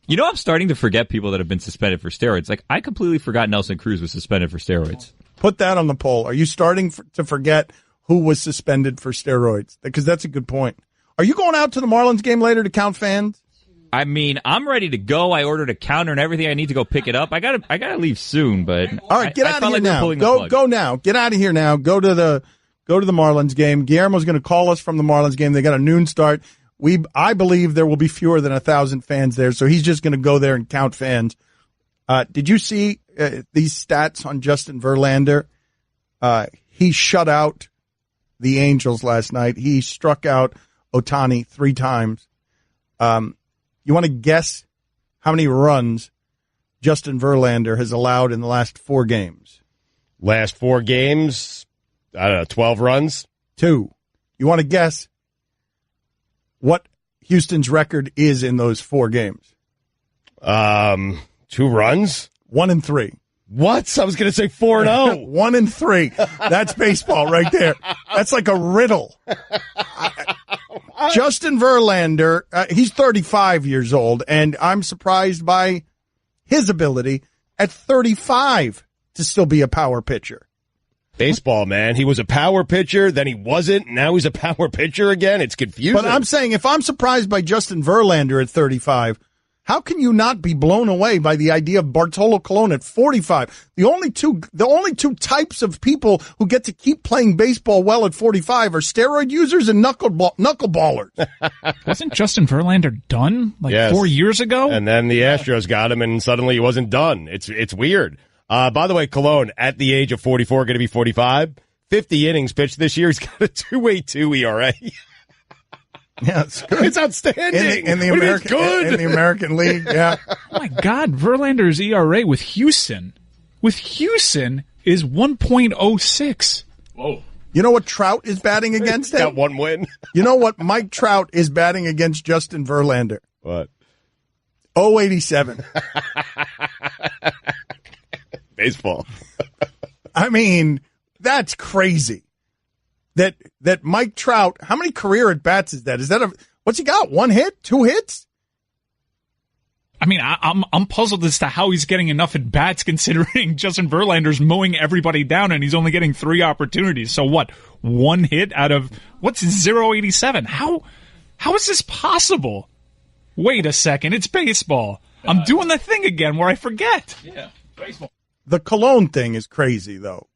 You know, I'm starting to forget people that have been suspended for steroids. Like, I completely forgot Nelson Cruz was suspended for steroids. Put that on the poll. Are you starting to forget who was suspended for steroids? Because that's a good point. Are you going out to the Marlins game later to count fans? I mean, I'm ready to go. I ordered a counter and everything. I need to go pick it up. I gotta leave soon, but all right, get out of here now. Go now. Get out of here now. Go to the Marlins game. Guillermo's going to call us from the Marlins game. They got a noon start. I believe there will be fewer than 1,000 fans there, so he's just going to go there and count fans. Did you see these stats on Justin Verlander? He shut out the Angels last night. He struck out Ohtani 3 times. You want to guess how many runs Justin Verlander has allowed in the last 4 games? Last 4 games, I don't know, 12 runs? 2. You want to guess what Houston's record is in those 4 games? 2 runs? 1-3. What? I was going to say 4-0. 1-3. That's baseball right there. That's like a riddle. Justin Verlander, he's 35 years old, and I'm surprised by his ability at 35 to still be a power pitcher. Baseball, man. He was a power pitcher, then he wasn't, now he's a power pitcher again. It's confusing. But I'm saying if I'm surprised by Justin Verlander at 35, how can you not be blown away by the idea of Bartolo Colon at 45? The only two types of people who get to keep playing baseball well at 45 are steroid users and knuckleballers. Wasn't Justin Verlander done 4 years ago? And then the Astros got him, and suddenly he wasn't done. It's weird. By the way, Colon, at the age of 44, going to be 45, 50 innings pitched this year. He's got a 2.82 ERA. Yeah, it's good. It's outstanding. In the American League, yeah. Oh, my God. Verlander's ERA with Houston is 1.06. Whoa. You know what Trout is batting against him? Got 1 win. You know what Mike Trout is batting against Justin Verlander? What? 0.87. Baseball. I mean, that's crazy. That Mike Trout, how many career at bats is that? What's he got? 1 hit? 2 hits? I mean, I'm puzzled as to how he's getting enough at bats considering Justin Verlander's mowing everybody down and he's only getting 3 opportunities. So what? 1 hit out of what's 0.87? How is this possible? Wait a second, it's baseball. I'm doing the thing again where I forget. Yeah, baseball. The Cologne thing is crazy, though.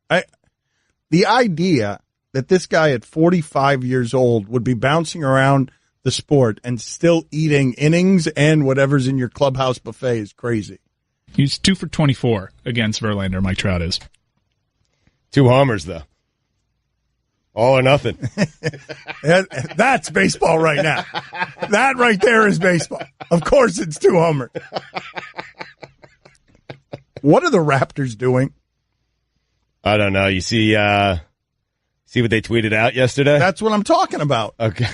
The idea that this guy at 45 years old would be bouncing around the sport and still eating innings and whatever's in your clubhouse buffet is crazy. He's 2 for 24 against Verlander, Mike Trout is. 2 homers, though. All or nothing. That's baseball right now. That right there is baseball. Of course it's 2 homers. What are the Raptors doing? I don't know. You see what they tweeted out yesterday? That's what I'm talking about. Okay.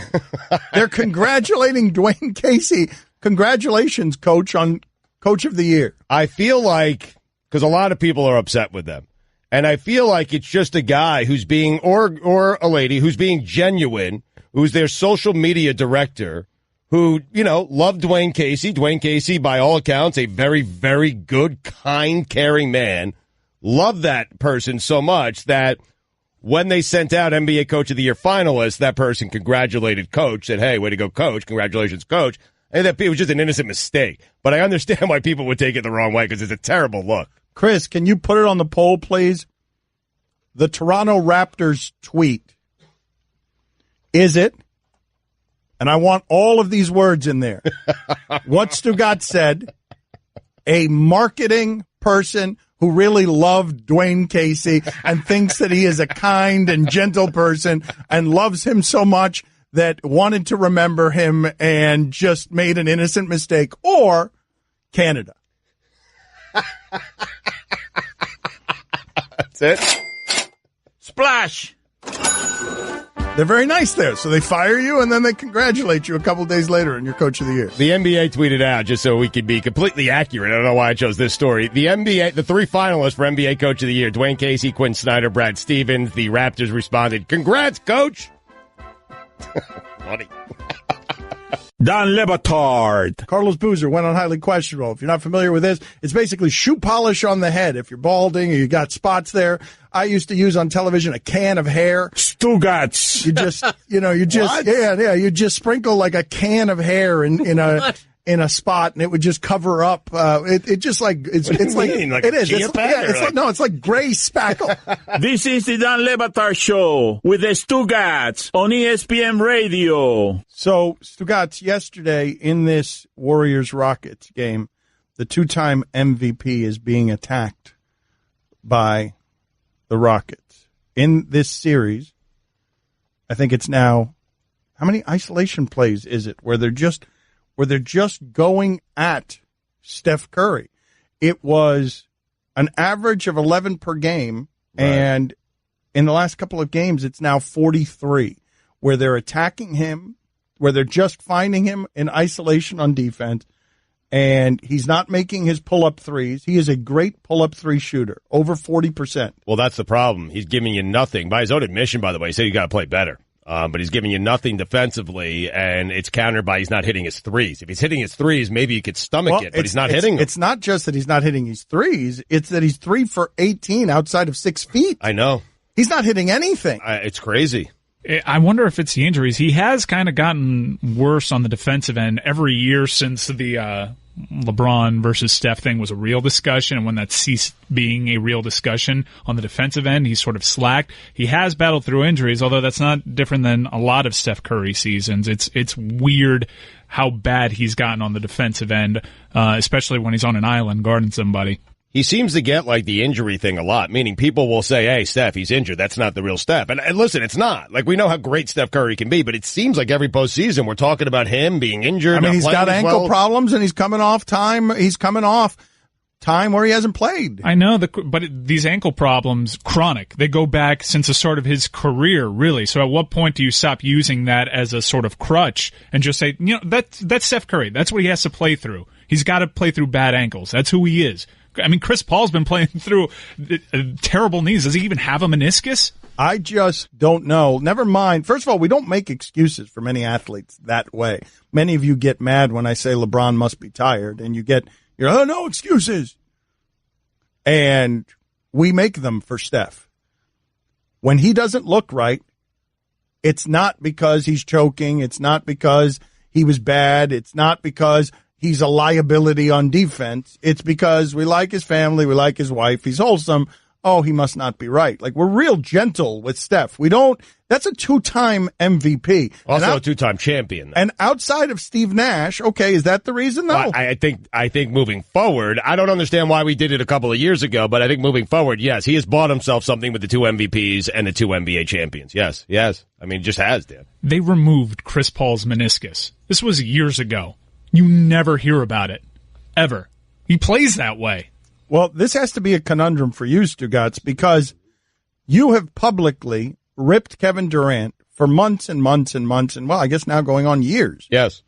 They're congratulating Dwayne Casey. Congratulations, Coach, on Coach of the Year. I feel like, because a lot of people are upset with them, and I feel like it's just a guy who's being, or a lady who's being genuine, who's their social media director, who, loved Dwayne Casey. Dwayne Casey, by all accounts, a very, very good, kind, caring man. Loved that person so much that when they sent out NBA Coach of the Year finalists, that person congratulated Coach, said, hey, way to go, Coach. Congratulations, Coach. And that it was just an innocent mistake. But I understand why people would take it the wrong way because it's a terrible look. Chris, can you put it on the poll, please? The Toronto Raptors tweet. Is it? And I want all of these words in there. What Stugotz said, a marketing person who really loved Dwayne Casey and thinks that he is a kind and gentle person and loves him so much that wanted to remember him and just made an innocent mistake, or Canada. That's it. Splash. They're very nice there. So they fire you and then they congratulate you a couple days later and you're Coach of the Year. The NBA tweeted out, just so we could be completely accurate. I don't know why I chose this story. The 3 finalists for NBA Coach of the Year, Dwayne Casey, Quinn Snyder, Brad Stevens. The Raptors responded, congrats, Coach. Funny. Don Le Batard. Carlos Boozer went on highly questionable. If you're not familiar with this, it's basically shoe polish on the head. If you're balding or you got spots there, I used to use on television a can of hair. Stugotz. You just sprinkle like a can of hair in a spot, and it would just cover up. It's like gray spackle. This is the Don Le Batard Show with the Stugotz on ESPN Radio. So, Stugotz, yesterday in this Warriors-Rockets game, the two-time MVP is being attacked by the Rockets. In this series, I think it's now, how many isolation plays is it where they're just going at Steph Curry? It was an average of 11 per game, right. And in the last couple of games, it's now 43, where they're attacking him, where they're just finding him in isolation on defense, and he's not making his pull-up threes. He is a great pull-up three shooter, over 40%. Well, that's the problem. He's giving you nothing. By his own admission, by the way, he said you got to play better. But he's giving you nothing defensively, and it's countered by he's not hitting his threes. If he's hitting his threes, maybe you could stomach it, but he's not hitting them. It's not just that he's not hitting his threes. It's that he's 3 for 18 outside of 6 feet. I know. He's not hitting anything. It's crazy. I wonder if it's the injuries. He has kind of gotten worse on the defensive end every year since the LeBron versus Steph thing was a real discussion, and when that ceased being a real discussion on the defensive end, he's sort of slacked. He has battled through injuries, although that's not different than a lot of Steph Curry seasons. It's weird how bad he's gotten on the defensive end, especially when he's on an island guarding somebody. He seems to get like the injury thing a lot, meaning people will say, hey, Steph, he's injured. That's not the real Steph. And listen, it's not. Like, we know how great Steph Curry can be, but it seems like every postseason we're talking about him being injured. I mean, he's got ankle problems, and he's coming off time. He's coming off time where he hasn't played. I know, but these ankle problems, chronic. They go back since the start of his career, really. So at what point do you stop using that as a sort of crutch and just say, that's Steph Curry. That's what he has to play through. He's got to play through bad ankles. That's who he is. I mean, Chris Paul's been playing through terrible knees. Does he even have a meniscus? I just don't know. Never mind. First of all, we don't make excuses for many athletes that way. Many of you get mad when I say LeBron must be tired, and you're no excuses. And we make them for Steph. When he doesn't look right, it's not because he's choking. It's not because he was bad. It's not because he's a liability on defense. It's because we like his family, we like his wife, he's wholesome. Oh, he must not be right. Like, we're real gentle with Steph. That's a 2-time MVP. Also a 2-time champion. And outside of Steve Nash, okay, is that the reason, though? I think moving forward, I don't understand why we did it a couple of years ago, but I think moving forward, yes, he has bought himself something with the 2 MVPs and the 2 NBA champions. Yes. I mean, just has, Dan. They removed Chris Paul's meniscus. This was years ago. You never hear about it. Ever. He plays that way. Well, this has to be a conundrum for you, Stugotz, because you have publicly ripped Kevin Durant for months and months and months, and, well, I guess now going on years. Yes.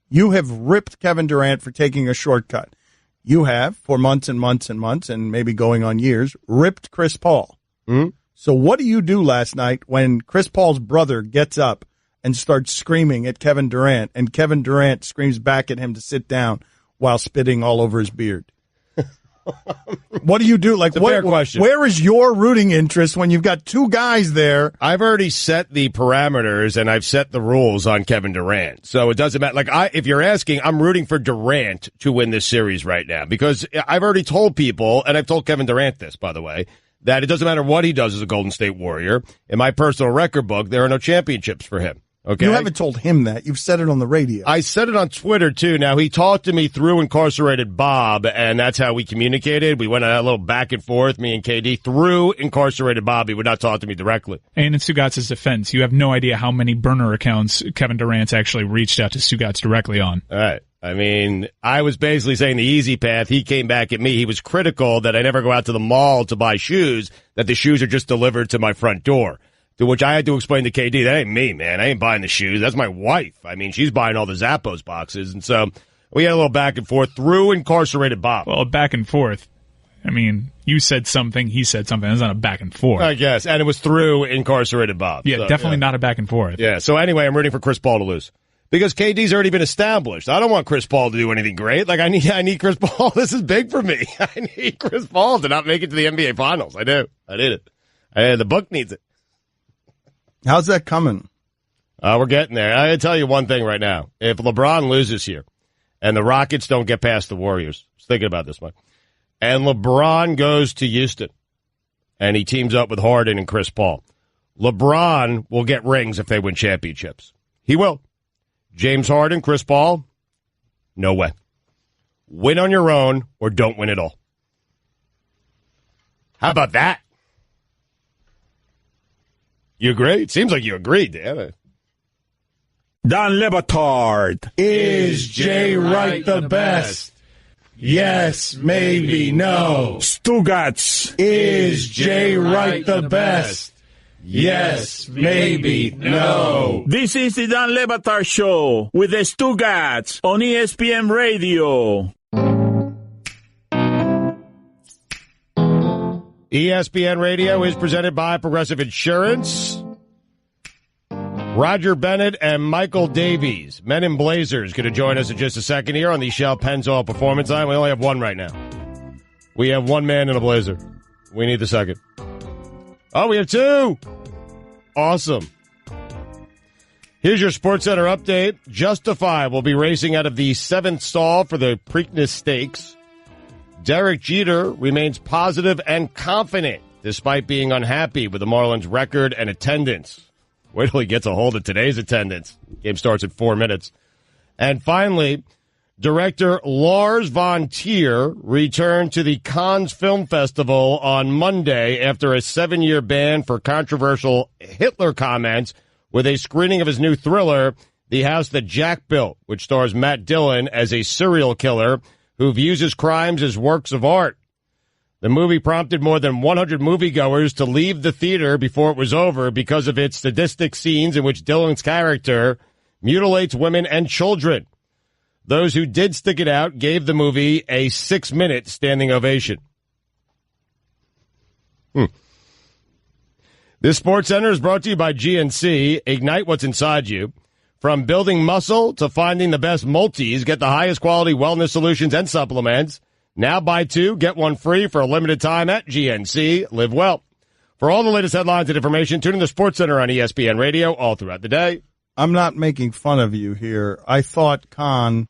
You have ripped Kevin Durant for taking a shortcut. You have, for months and months and months, and maybe going on years, ripped Chris Paul. Mm-hmm. So what do you do last night when Chris Paul's brother gets up and starts screaming at Kevin Durant, and Kevin Durant screams back at him to sit down while spitting all over his beard? What do you do? Like, fair question. Where is your rooting interest when you've got 2 guys there? I've already set the parameters and I've set the rules on Kevin Durant. So it doesn't matter. Like, if you're asking, I'm rooting for Durant to win this series right now because I've already told people, and I've told Kevin Durant this, by the way, that it doesn't matter what he does as a Golden State Warrior. In my personal record book, there are no championships for him. Okay. You haven't told him that. You've said it on the radio. I said it on Twitter, too. Now, he talked to me through Incarcerated Bob, and that's how we communicated. We went a little back and forth, me and KD, through Incarcerated Bob. He would not talk to me directly. And in Stugotz's defense, you have no idea how many burner accounts Kevin Durant's actually reached out to Stugotz directly on. All right. I mean, I was basically saying the easy path. He came back at me. He was critical that I never go out to the mall to buy shoes, that the shoes are just delivered to my front door. To which I had to explain to KD, that ain't me, man. I ain't buying the shoes. That's my wife. I mean, she's buying all the Zappos boxes. And so we had a little back and forth through Incarcerated Bob. Well, back and forth. I mean, you said something, he said something. It's not a back and forth. I guess. And it was through incarcerated Bob. Yeah, so, definitely not a back and forth. Yeah, so anyway, I'm rooting for Chris Paul to lose. Because KD's already been established. I don't want Chris Paul to do anything great. Like, I need Chris Paul. This is big for me. I need Chris Paul to not make it to the NBA Finals. I do. I need it. The book needs it. How's that coming? We're getting there. I gotta tell you one thing right now. If LeBron loses here and the Rockets don't get past the Warriors, I was thinking about this, Mike, and LeBron goes to Houston and he teams up with Harden and Chris Paul, LeBron will get rings if they win championships. He will. James Harden, Chris Paul, no way. Win on your own or don't win at all. How about that? You agree? It seems like you agree, Dan. Don Le Batard. Is Jay Wright the best? Yes, maybe, no. Stugotz. Is Jay Wright the best? Yes, maybe, no. This is the Don Le Batard Show with the Stugotz on ESPN Radio. ESPN Radio is presented by Progressive Insurance. Roger Bennett and Michael Davies, Men in Blazers, going to join us in just a second here on the Shell Pennzoil Performance Line. We only have one right now. We have one man in a blazer. We need the second. Oh, we have two. Awesome. Here's your SportsCenter update. Justify will be racing out of the 7th stall for the Preakness Stakes. Derek Jeter remains positive and confident despite being unhappy with the Marlins' record and attendance. Wait till he gets a hold of today's attendance. Game starts in 4 minutes. And finally, director Lars von Trier returned to the Cannes Film Festival on Monday after a 7-year ban for controversial Hitler comments with a screening of his new thriller, The House That Jack Built, which stars Matt Dillon as a serial killer who views his crimes as works of art. The movie prompted more than 100 moviegoers to leave the theater before it was over because of its sadistic scenes in which Dillon's character mutilates women and children. Those who did stick it out gave the movie a 6-minute standing ovation. This SportsCenter is brought to you by GNC. Ignite what's inside you. From building muscle to finding the best multis, get the highest quality wellness solutions and supplements. Now buy 2, get 1 free for a limited time at GNC. Live well. For all the latest headlines and information, tune in to SportsCenter on ESPN Radio all throughout the day. I'm not making fun of you here. I thought Khan,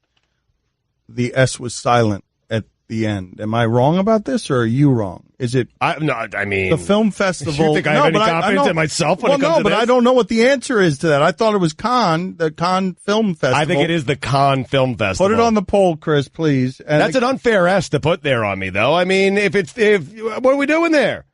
the S was silent at the end. Am I wrong about this, or are you wrong? Is it? I mean, the film festival. You think I have any confidence in myself when it comes to this? I don't know what the answer is to that. I thought it was the Cannes Film Festival. I think it is the Cannes Film Festival. Put it on the poll, Chris, please. And that's an unfair S to put there on me, though. I mean, what are we doing there?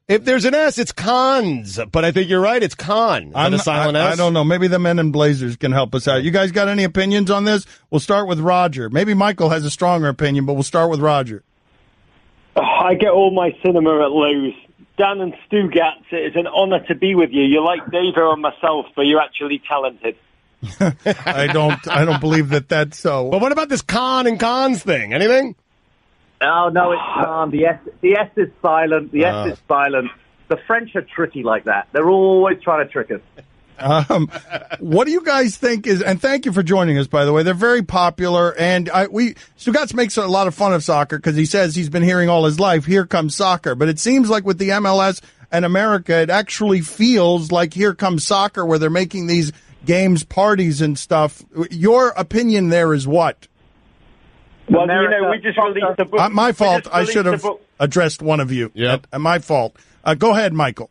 If there's an S, it's Cannes. But I think you're right. It's Cannes. Not a silent S. I don't know. Maybe the Men in Blazers can help us out. You guys got any opinions on this? We'll start with Roger. Maybe Michael has a stronger opinion, but we'll start with Roger. I get all my cinema at Lowe's. Dan and Stugotz, it is an honor to be with you. You're like David and myself, but you're actually talented. I don't believe that that's so. But what about this Cannes and Cannes thing? Anything? Oh, no, it's calm. The S is silent. The S is silent. The French are tricky like that. They're always trying to trick us. What do you guys think is, and thank you for joining us, by the way. They're very popular, and Stugotz makes a lot of fun of soccer because he says he's been hearing all his life, here comes soccer. But it seems like with the MLS and America, it actually feels like here comes soccer, where they're making these games, parties and stuff. Your opinion there is what? Well, America, we just released a book. My fault. I should have addressed one of you. Yep. My fault. Go ahead, Michael.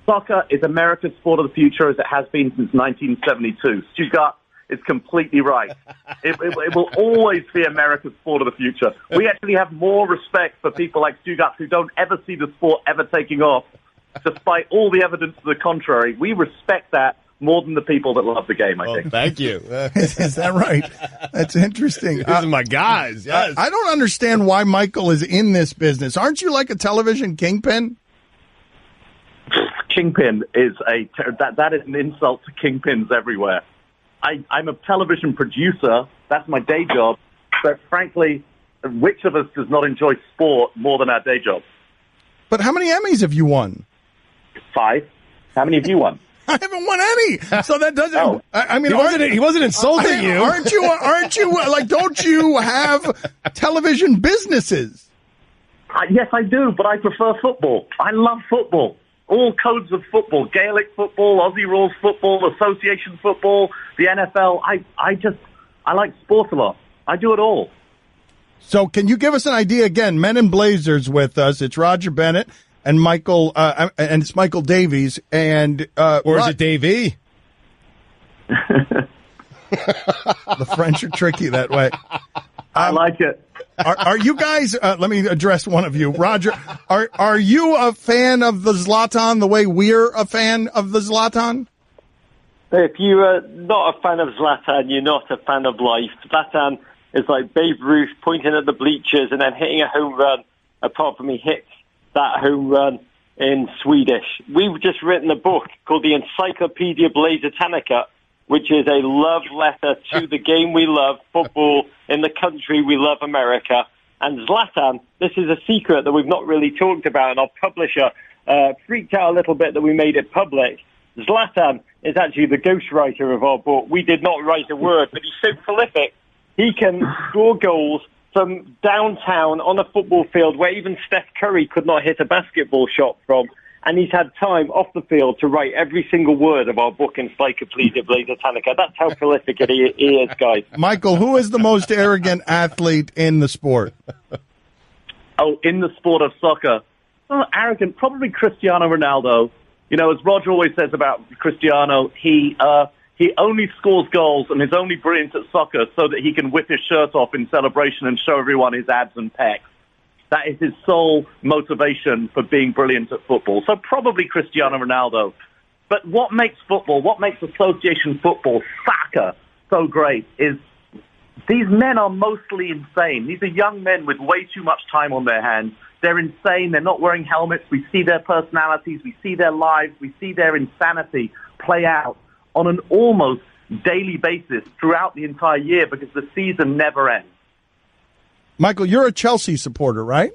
Soccer is America's sport of the future, as it has been since 1972. Stugotz is completely right. It will always be America's sport of the future. We actually have more respect for people like Stugotz who don't ever see the sport ever taking off, despite all the evidence to the contrary. We respect that more than the people that love the game, I think. Thank you. Is that right? That's interesting. These are my guys. Yes. I don't understand why Michael is in this business. Aren't you like a television kingpin? Kingpin is that is an insult to kingpins everywhere. I'm a television producer. That's my day job. But frankly, which of us does not enjoy sport more than our day job? But how many Emmys have you won? 5. How many have you won? I haven't won any, so that doesn't. Oh. I mean, he wasn't insulting you. Aren't you like? Don't you have television businesses? Yes, I do, but I prefer football. I love football. All codes of football: Gaelic football, Aussie rules football, association football, the NFL. I like sports a lot. I do it all. So, can you give us an idea again? Men in Blazers with us. It's Roger Bennett. And Michael, and it's Michael Davies, and or is it Davey? The French are tricky that way. I like it. Are you guys? Let me address one of you, Roger. Are you a fan of the Zlatan the way we're a fan of the Zlatan? If you're not a fan of Zlatan, you're not a fan of life. Zlatan is like Babe Ruth pointing at the bleachers and then hitting a home run. Apart from he hits that home run in Swedish. We've just written a book called the Encyclopedia Blazotanica, which is a love letter to the game we love, football, in the country we love, America. And Zlatan, this is a secret that we've not really talked about, and our publisher freaked out a little bit that we made it public. Zlatan is actually the ghostwriter of our book. We did not write a word, but he's so prolific, he can score goals from downtown on a football field where even Steph Curry could not hit a basketball shot from. And he's had time off the field to write every single word of our book, Encyclopedia Blazotanica. That's how prolific he is, guys. Michael, who is the most arrogant athlete in the sport? Oh, in the sport of soccer? Oh, arrogant, probably Cristiano Ronaldo. You know, as Roger always says about Cristiano, he only scores goals and is only brilliant at soccer so that he can whip his shirt off in celebration and show everyone his abs and pecs. That is his sole motivation for being brilliant at football. So probably Cristiano Ronaldo. But what makes football, what makes association football, soccer, so great is these men are mostly insane. These are young men with way too much time on their hands. They're insane. They're not wearing helmets. We see their personalities. We see their lives. We see their insanity play out on an almost daily basis throughout the entire year because the season never ends. Michael, you're a Chelsea supporter, right?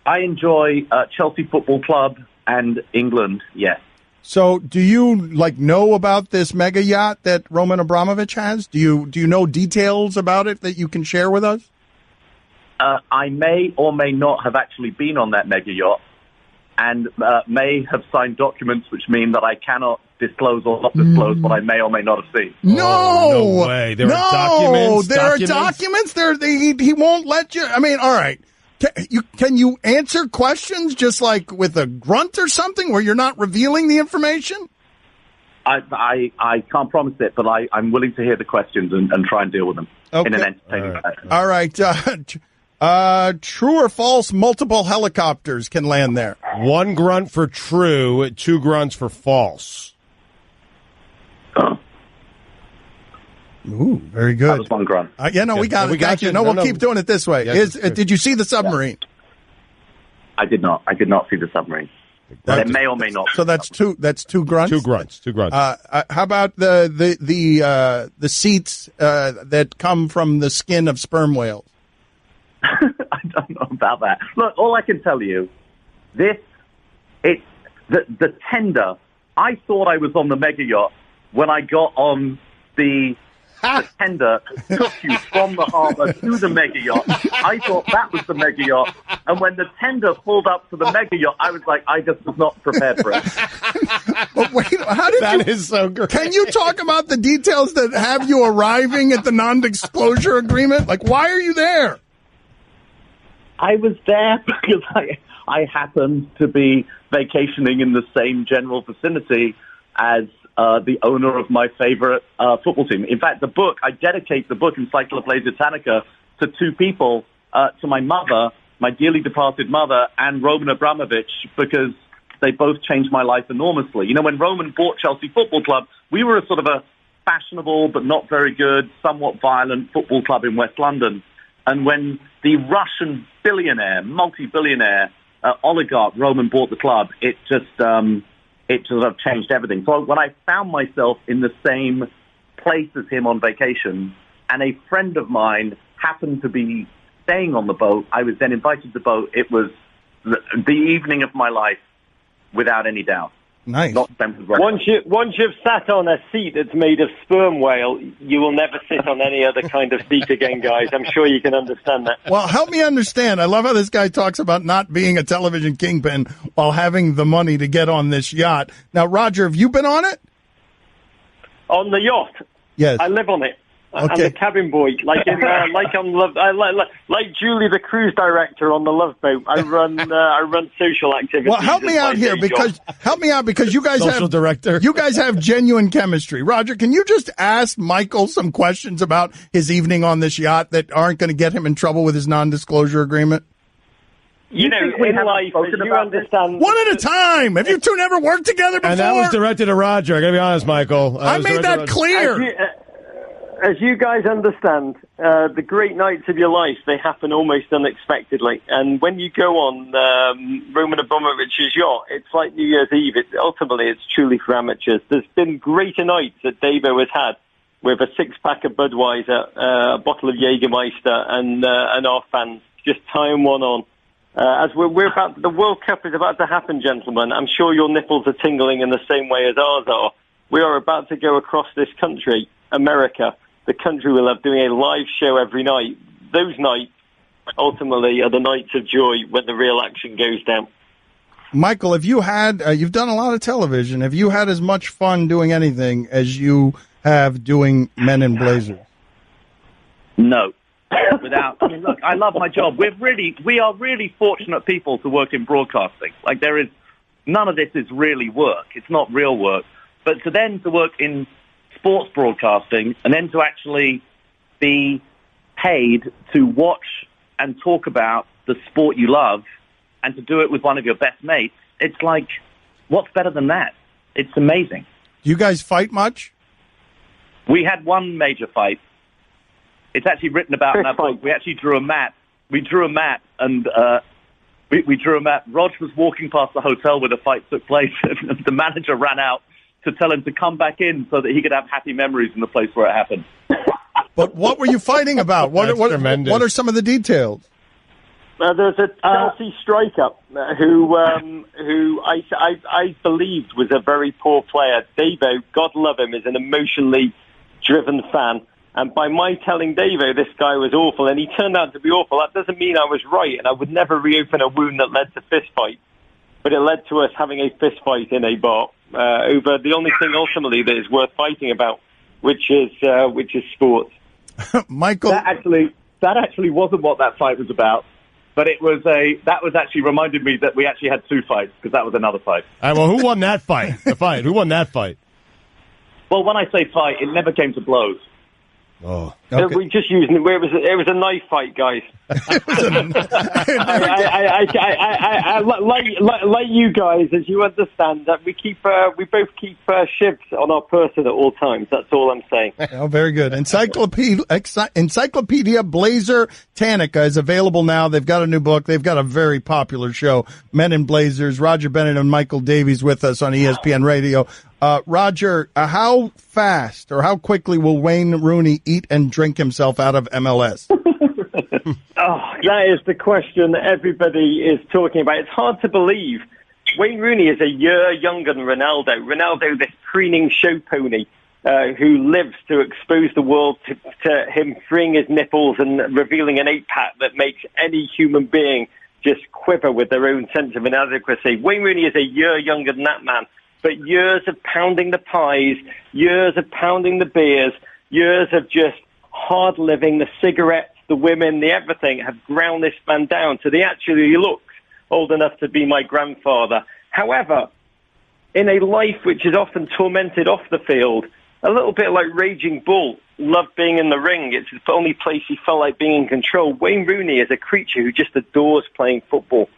I enjoy Chelsea Football Club and England, yes. So do you know about this mega yacht that Roman Abramovich has? Do you know details about it that you can share with us? I may or may not have actually been on that mega yacht and may have signed documents which mean that I cannot disclose or not disclose what I may or may not have seen. No way. There are documents. There are documents. He won't let you. I mean, all right. Can you answer questions just like with a grunt or something where you're not revealing the information? I can't promise it, but I'm willing to hear the questions and try and deal with them in an entertaining fashion. All right. True or false, multiple helicopters can land there? 1 grunt for true, 2 grunts for false. Ooh, very good. That was 1 grunt. We got you. No, we'll keep doing it this way. Did you see the submarine? I did not. I did not see the submarine. There may or may not. So that's 2 grunts? 2 grunts. 2 grunts. How about the seats that come from the skin of sperm whales? I don't know about that. Look, all I can tell you, the tender. I thought I was on the mega yacht when I got on the tender took you from the harbour to the mega yacht. I thought that was the mega yacht, and when the tender pulled up to the mega yacht, I was like, I just was not prepared for it. But wait, how did that is so great. Can you talk about the details that have you arriving at the non-disclosure agreement? Like, why are you there? I was there because I happened to be vacationing in the same general vicinity as the owner of my favorite football team. In fact, I dedicate the book, Encyclopedia Blazotanica, to 2 people, to my mother, my dearly departed mother, and Roman Abramovich, because they both changed my life enormously. You know, when Roman bought Chelsea Football Club, we were a sort of a fashionable but not very good, somewhat violent football club in West London. And when the Russian billionaire, multi-billionaire, oligarch Roman bought the club, it sort of changed everything. So when I found myself in the same place as him on vacation, and a friend of mine happened to be staying on the boat. I was then invited to the boat. It was the evening of my life, without any doubt. Nice. Once you've sat on a seat that's made of sperm whale, you will never sit on any other kind of seat again, guys. I'm sure you can understand that. Well, help me understand. I love how this guy talks about not being a television kingpin while having the money to get on this yacht. Now, Roger, have you been on it? On the yacht? Yes. I live on it. Okay. I'm the cabin boy, like on Love, like Julie, the cruise director on the Love Boat. I run social activities. Well, help me out here because you guys Social director. You guys have genuine chemistry. Roger, can you just ask Michael some questions about his evening on this yacht that aren't going to get him in trouble with his non-disclosure agreement? You know, in life, as you understand... One at a time! Have you two never worked together before? And that was directed to Roger. I got to be honest, Michael. I made that clear. As you guys understand, the great nights of your life, they happen almost unexpectedly. And when you go on Roman Abramovich's yacht, it's like New Year's Eve. Ultimately, it's truly for amateurs. There's been greater nights that Davo has had with a six-pack of Budweiser, a bottle of Jägermeister, and our fans just tying one on. As the World Cup is about to happen, gentlemen. I'm sure your nipples are tingling in the same way as ours are. We are about to go across this country, America, the country we love, doing a live show every night. Those nights, ultimately, are the nights of joy when the real action goes down. Michael, have you had, you've done a lot of television. Have you had as much fun doing anything as you have doing Men in Blazers? No. I mean, look, I love my job. We are really fortunate people to work in broadcasting. Like, none of this is really work. It's not real work. But to work in sports broadcasting and then to actually be paid to watch and talk about the sport you love and to do it with one of your best mates, it's like, what's better than that? It's amazing. Do you guys fight much? We had one major fight. It's actually written about in our book. We actually drew a mat. We drew a mat and we drew a mat. Rog was walking past the hotel where the fight took place and the manager ran out to tell him to come back in so that he could have happy memories in the place where it happened. But what were you fighting about? What are some of the details? There's a Chelsea striker who I believed was a very poor player. Davo, God love him, is an emotionally driven fan. And by my telling Davo this guy was awful, and he turned out to be awful, that doesn't mean I was right, and I would never reopen a wound that led to fist fight. But it led to us having a fist fight in a bar over the only thing ultimately that is worth fighting about, which is sports. Michael, that actually wasn't what that fight was about, but that was actually reminded me that we actually had two fights because that was another fight. All right, well, who won that fight? Who won that fight? Well, when I say fight, it never came to blows. Oh, okay. We just used it. It was a knife fight, guys. Like you guys, as you understand, that we both keep shivs on our person at all times. That's all I'm saying. Oh, very good. Encyclopedia Blazer Tanica is available now. They've got a new book. They've got a very popular show, Men in Blazers. Roger Bennett and Michael Davies with us on ESPN Radio. Roger, how fast or how quickly will Wayne Rooney eat and drink himself out of MLS? That is the question that everybody is talking about. It's hard to believe. Wayne Rooney is a year younger than Ronaldo. Ronaldo, this preening show pony who lives to expose the world to him freeing his nipples and revealing an eight-pack that makes any human being just quiver with their own sense of inadequacy. Wayne Rooney is a year younger than that man. But years of pounding the pies, years of pounding the beers, years of just hard living, the cigarettes, the women, the everything have ground this man down. So he actually looks old enough to be my grandfather. However, in a life which is often tormented off the field, a little bit like Raging Bull, loved being in the ring. It's the only place he felt like being in control. Wayne Rooney is a creature who just adores playing football.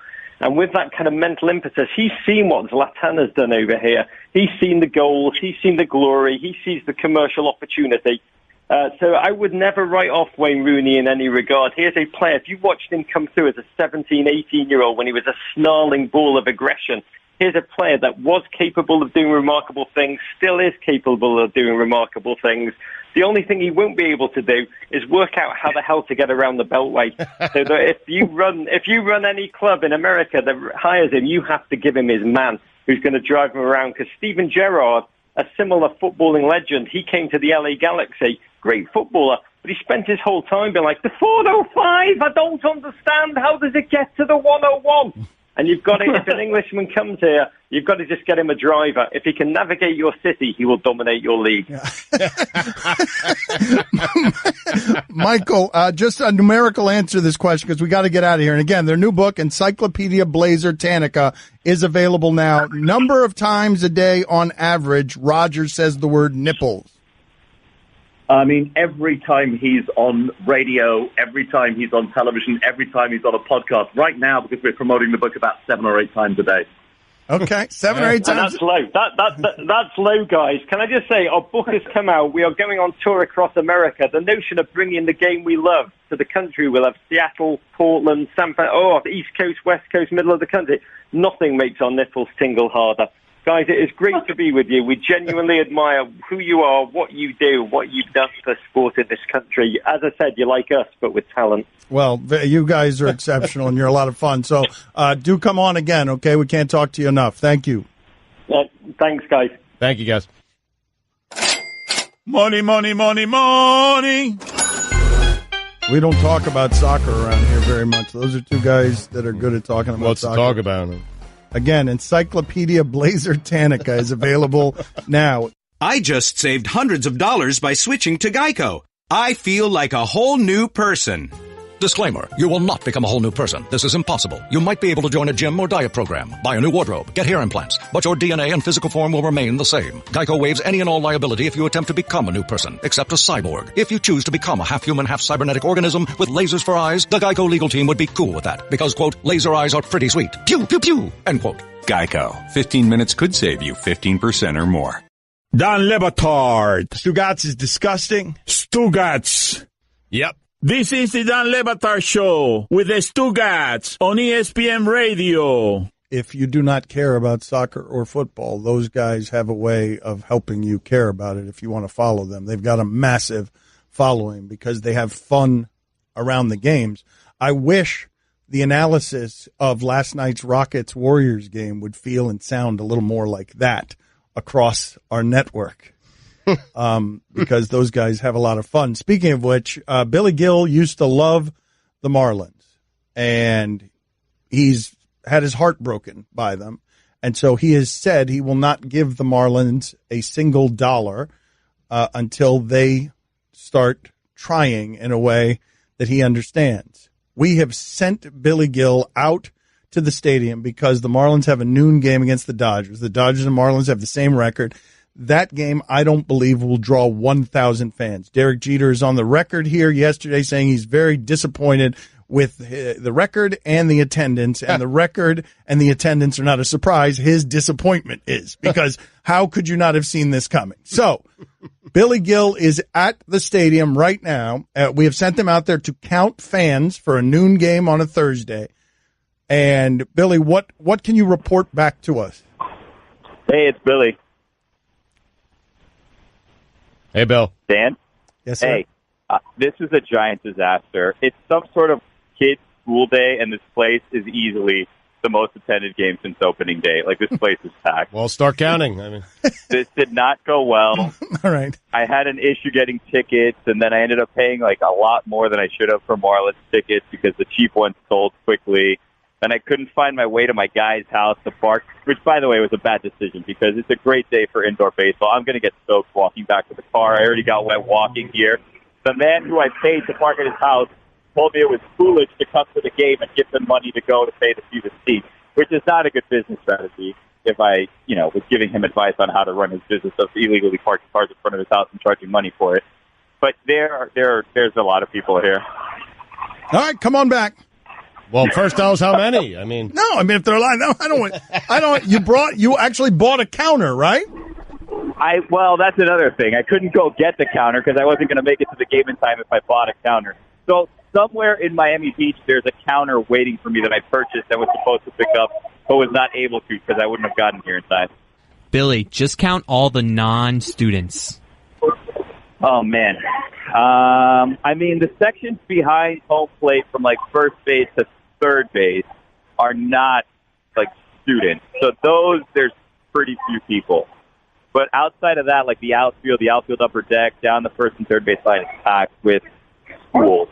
And with that kind of mental impetus, he's seen what Zlatan has done over here. He's seen the goals. He's seen the glory. He sees the commercial opportunity. So I would never write off Wayne Rooney in any regard. Here's a player. If you watched him come through as a 17, 18-year-old when he was a snarling ball of aggression, here's a player that was capable of doing remarkable things, still is capable of doing remarkable things. The only thing he won't be able to do is work out how the hell to get around the Beltway. So that if you run any club in America that hires him, you have to give him his man who's going to drive him around. Because Steven Gerrard, a similar footballing legend, he came to the LA Galaxy, great footballer, but he spent his whole time being like, the 405, I don't understand. How does it get to the 101? And you've got to, if an Englishman comes here, you've got to just get him a driver. If he can navigate your city, he will dominate your league. Michael, just a numerical answer to this question because we got to get out of here. And again, their new book, Encyclopedia Blazer-Tanica, is available now. Number of times a day on average, Roger says the word nipples. I mean, every time he's on radio, every time he's on television, every time he's on a podcast. Right now, because we're promoting the book, about 7 or 8 times a day. Okay, 7 or 8 times. And that's low. That's low, guys. Can I just say, our book has come out. We are going on tour across America. The notion of bringing the game we love to the country. We'll have Seattle, Portland, San Francisco, the East Coast, West Coast, middle of the country. Nothing makes our nipples tingle harder. Guys, it is great to be with you. We genuinely admire who you are, what you do, what you've done for sport in this country. As I said, you're like us, but with talent. Well, you guys are exceptional, and you're a lot of fun. So do come on again, okay? We can't talk to you enough. Thank you. Thanks, guys. Thank you, guys. Money, money, money, money. We don't talk about soccer around here very much. Those are two guys that are good at talking about What's soccer. to talk about? Again, Encyclopedia Blazer-Tanica is available now. I just saved hundreds of dollars by switching to Geico. I feel like a whole new person. Disclaimer, you will not become a whole new person. This is impossible. You might be able to join a gym or diet program, buy a new wardrobe, get hair implants, but your DNA and physical form will remain the same. Geico waives any and all liability if you attempt to become a new person, except a cyborg. If you choose to become a half-human, half-cybernetic organism with lasers for eyes, the Geico legal team would be cool with that, because, quote, laser eyes are pretty sweet. Pew, pew, pew, end quote. Geico. 15 minutes could save you 15% or more. Dan Le Batard. Stugotz is disgusting. Stugotz. Yep. This is the Dan Le Batard Show with the Stugotz on ESPN Radio. If you do not care about soccer or football, those guys have a way of helping you care about it if you want to follow them. They've got a massive following because they have fun around the games. I wish the analysis of last night's Rockets-Warriors game would feel and sound a little more like that across our network. Because those guys have a lot of fun. Speaking of which, Billy Gill used to love the Marlins, and he's had his heart broken by them. And so he has said he will not give the Marlins a single dollar until they start trying in a way that he understands. We have sent Billy Gill out to the stadium because the Marlins have a noon game against the Dodgers. The Dodgers and Marlins have the same record. That game, I don't believe, will draw 1,000 fans. Derek Jeter is on the record here yesterday saying he's very disappointed with the record and the attendance. And the record and the attendance are not a surprise. His disappointment is, because how could you not have seen this coming? So Billy Gill is at the stadium right now. We have sent them out there to count fans for a noon game on a Thursday. And Billy, what can you report back to us? Hey, it's Billy. Hey, Bill. Dan? Yes, sir. Hey, this is a giant disaster. It's some sort of kid's school day, and this place is easily the most attended game since opening day. Like, this place is packed. Well, start counting. I mean, this did not go well. All right. I had an issue getting tickets, and then I ended up paying, like, a lot more than I should have for Marlins tickets because the cheap ones sold quickly. And I couldn't find my way to my guy's house to park, which, by the way, was a bad decision because it's a great day for indoor baseball. I'm going to get soaked walking back to the car. I already got wet walking here. The man who I paid to park at his house told me it was foolish to come to the game and give them money to go to pay to see the seat, which is not a good business strategy if I, was giving him advice on how to run his business of illegally parking cars in front of his house and charging money for it. But there's a lot of people here. All right, come on back. Well, first tell us how many. If they're lying, no, I don't. You actually bought a counter, right? Well, that's another thing. I couldn't go get the counter because I wasn't going to make it to the game in time if I bought a counter. So somewhere in Miami Beach, there's a counter waiting for me that I purchased and was supposed to pick up, but was not able to because I wouldn't have gotten here in time. Billy, just count all the non-students. Oh, man. I mean, the sections behind home plate from, like, first base to third base are not, like, students. So those, there's pretty few people. But outside of that, like the outfield upper deck, down the first and third base line is packed with schools.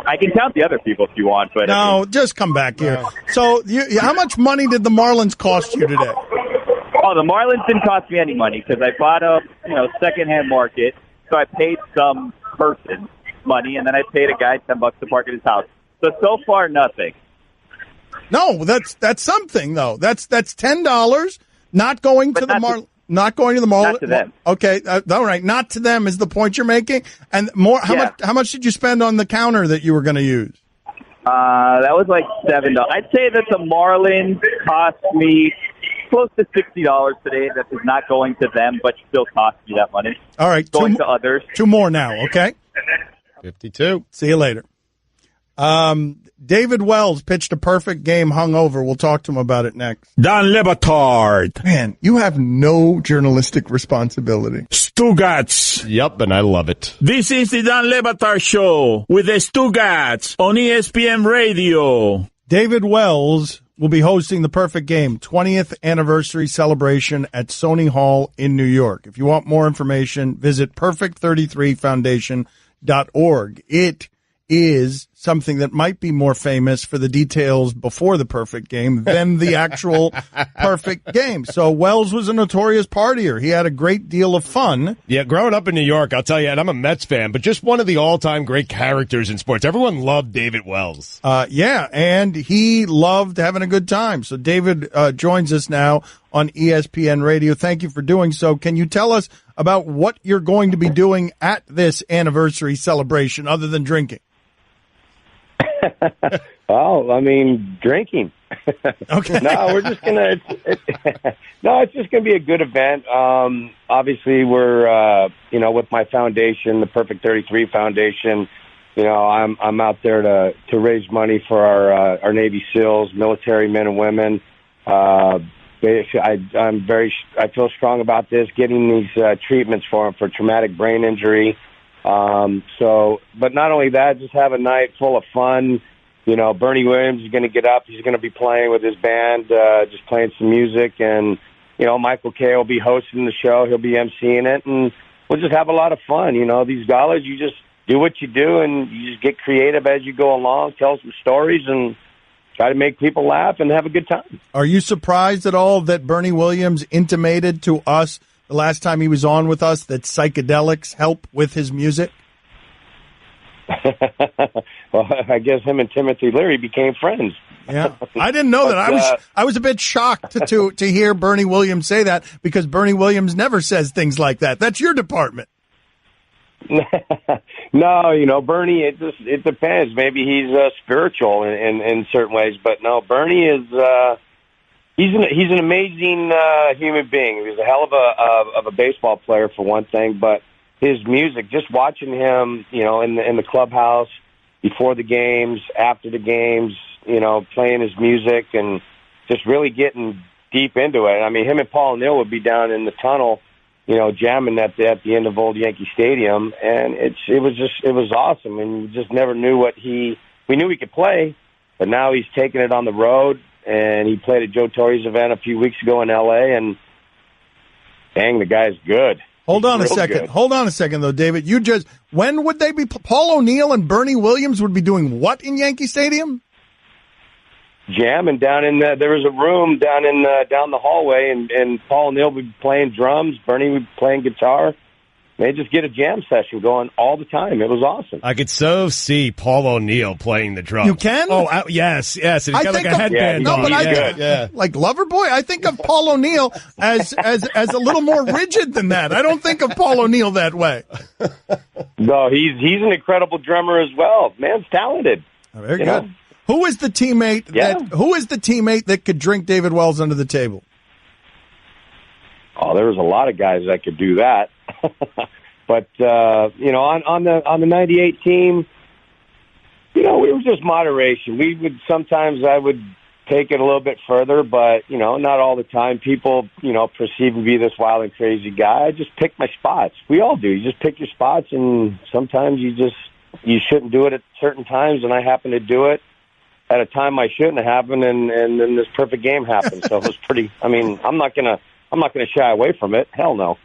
I can count the other people if you want, but... No, just come back here. So how much money did the Marlins cost you today? Oh, the Marlins didn't cost me any money because I bought a secondhand market, so I paid some person money, and then I paid a guy $10 to park at his house. So far, nothing. No, that's something though. That's $10 not going to the Marlins. Not going to the Marlins. Not to them. Okay, all right. Not to them is the point you're making. And more. How much did you spend on the counter that you were going to use? That was like $7. I'd say that the Marlins cost me close to $60 today. That is not going to them, but still cost me that money. All right, going to others. 2 more now. Okay. 52. See you later. David Wells pitched a perfect game hungover. We'll talk to him about it next. Don Le Batard. Man, you have no journalistic responsibility. Stugotz. Yep, and I love it. This is the Don Le Batard Show with the Stugotz on ESPN Radio. David Wells will be hosting the Perfect Game 20th anniversary celebration at Sony Hall in New York. If you want more information, visit perfect33foundation.org. It is something that might be more famous for the details before the perfect game than the actual perfect game. So Wells was a notorious partier. He had a great deal of fun. Yeah, growing up in New York, I'll tell you, and I'm a Mets fan, but just one of the all-time great characters in sports. Everyone loved David Wells. Yeah, and he loved having a good time. So David joins us now on ESPN Radio. Thank you for doing so. Can you tell us about what you're going to be doing at this anniversary celebration other than drinking? Well, I mean, drinking. Okay. No, we're just gonna. It's just gonna be a good event. Obviously, we're with my foundation, the Perfect 33 Foundation. I'm out there to raise money for our Navy SEALs, military men and women. I feel strong about this, getting these treatments for them for traumatic brain injury. But not only that, just have a night full of fun. Bernie Williams is going to get up. He's going to be playing with his band, just playing some music. And, Michael Kay will be hosting the show. He'll be emceeing it. And we'll just have a lot of fun. These galas, you just do what you do and you just get creative as you go along, tell some stories and try to make people laugh and have a good time. Are you surprised at all that Bernie Williams intimated to us the last time he was on with us that psychedelics help with his music? Well, I guess him and Timothy Leary became friends. Yeah, I didn't know that. I was a bit shocked to hear Bernie Williams say that because Bernie Williams never says things like that. That's your department. No, Bernie. It depends. Maybe he's spiritual in certain ways, but no, Bernie is. He's an amazing human being. He's a hell of a baseball player for one thing, but his music, just watching him, in the clubhouse before the games, after the games, playing his music and just really getting deep into it. I mean, him and Paul O'Neill would be down in the tunnel, jamming at the end of Old Yankee Stadium, and it was awesome. And we just never knew we knew he could play, but now he's taking it on the road. And he played at Joe Torre's event a few weeks ago in L.A., and dang, the guy's good. Hold on a second, though, David. When would they be? Paul O'Neill and Bernie Williams would be doing what in Yankee Stadium? Jamming down in there was a room down the hallway, and Paul O'Neill would be playing drums, Bernie would be playing guitar. They just get a jam session going all the time. It was awesome. I could so see Paul O'Neill playing the drums. You can? Oh, yes. And he's got like a headband on. Like Loverboy, I think of Paul O'Neill as a little more rigid than that. I don't think of Paul O'Neill that way. No, he's an incredible drummer as well. Man's talented. Oh, very good. Who is the teammate that could drink David Wells under the table? Oh, there was a lot of guys that could do that. But, on the 98 team, we were just moderation. I would take it a little bit further, but, not all the time. People, perceive me to be this wild and crazy guy. I just pick my spots. We all do. You just pick your spots, and sometimes you shouldn't do it at certain times, and I happen to do it at a time I shouldn't have happened, and then this perfect game happened. So it was pretty. I mean, I'm not gonna shy away from it. Hell no.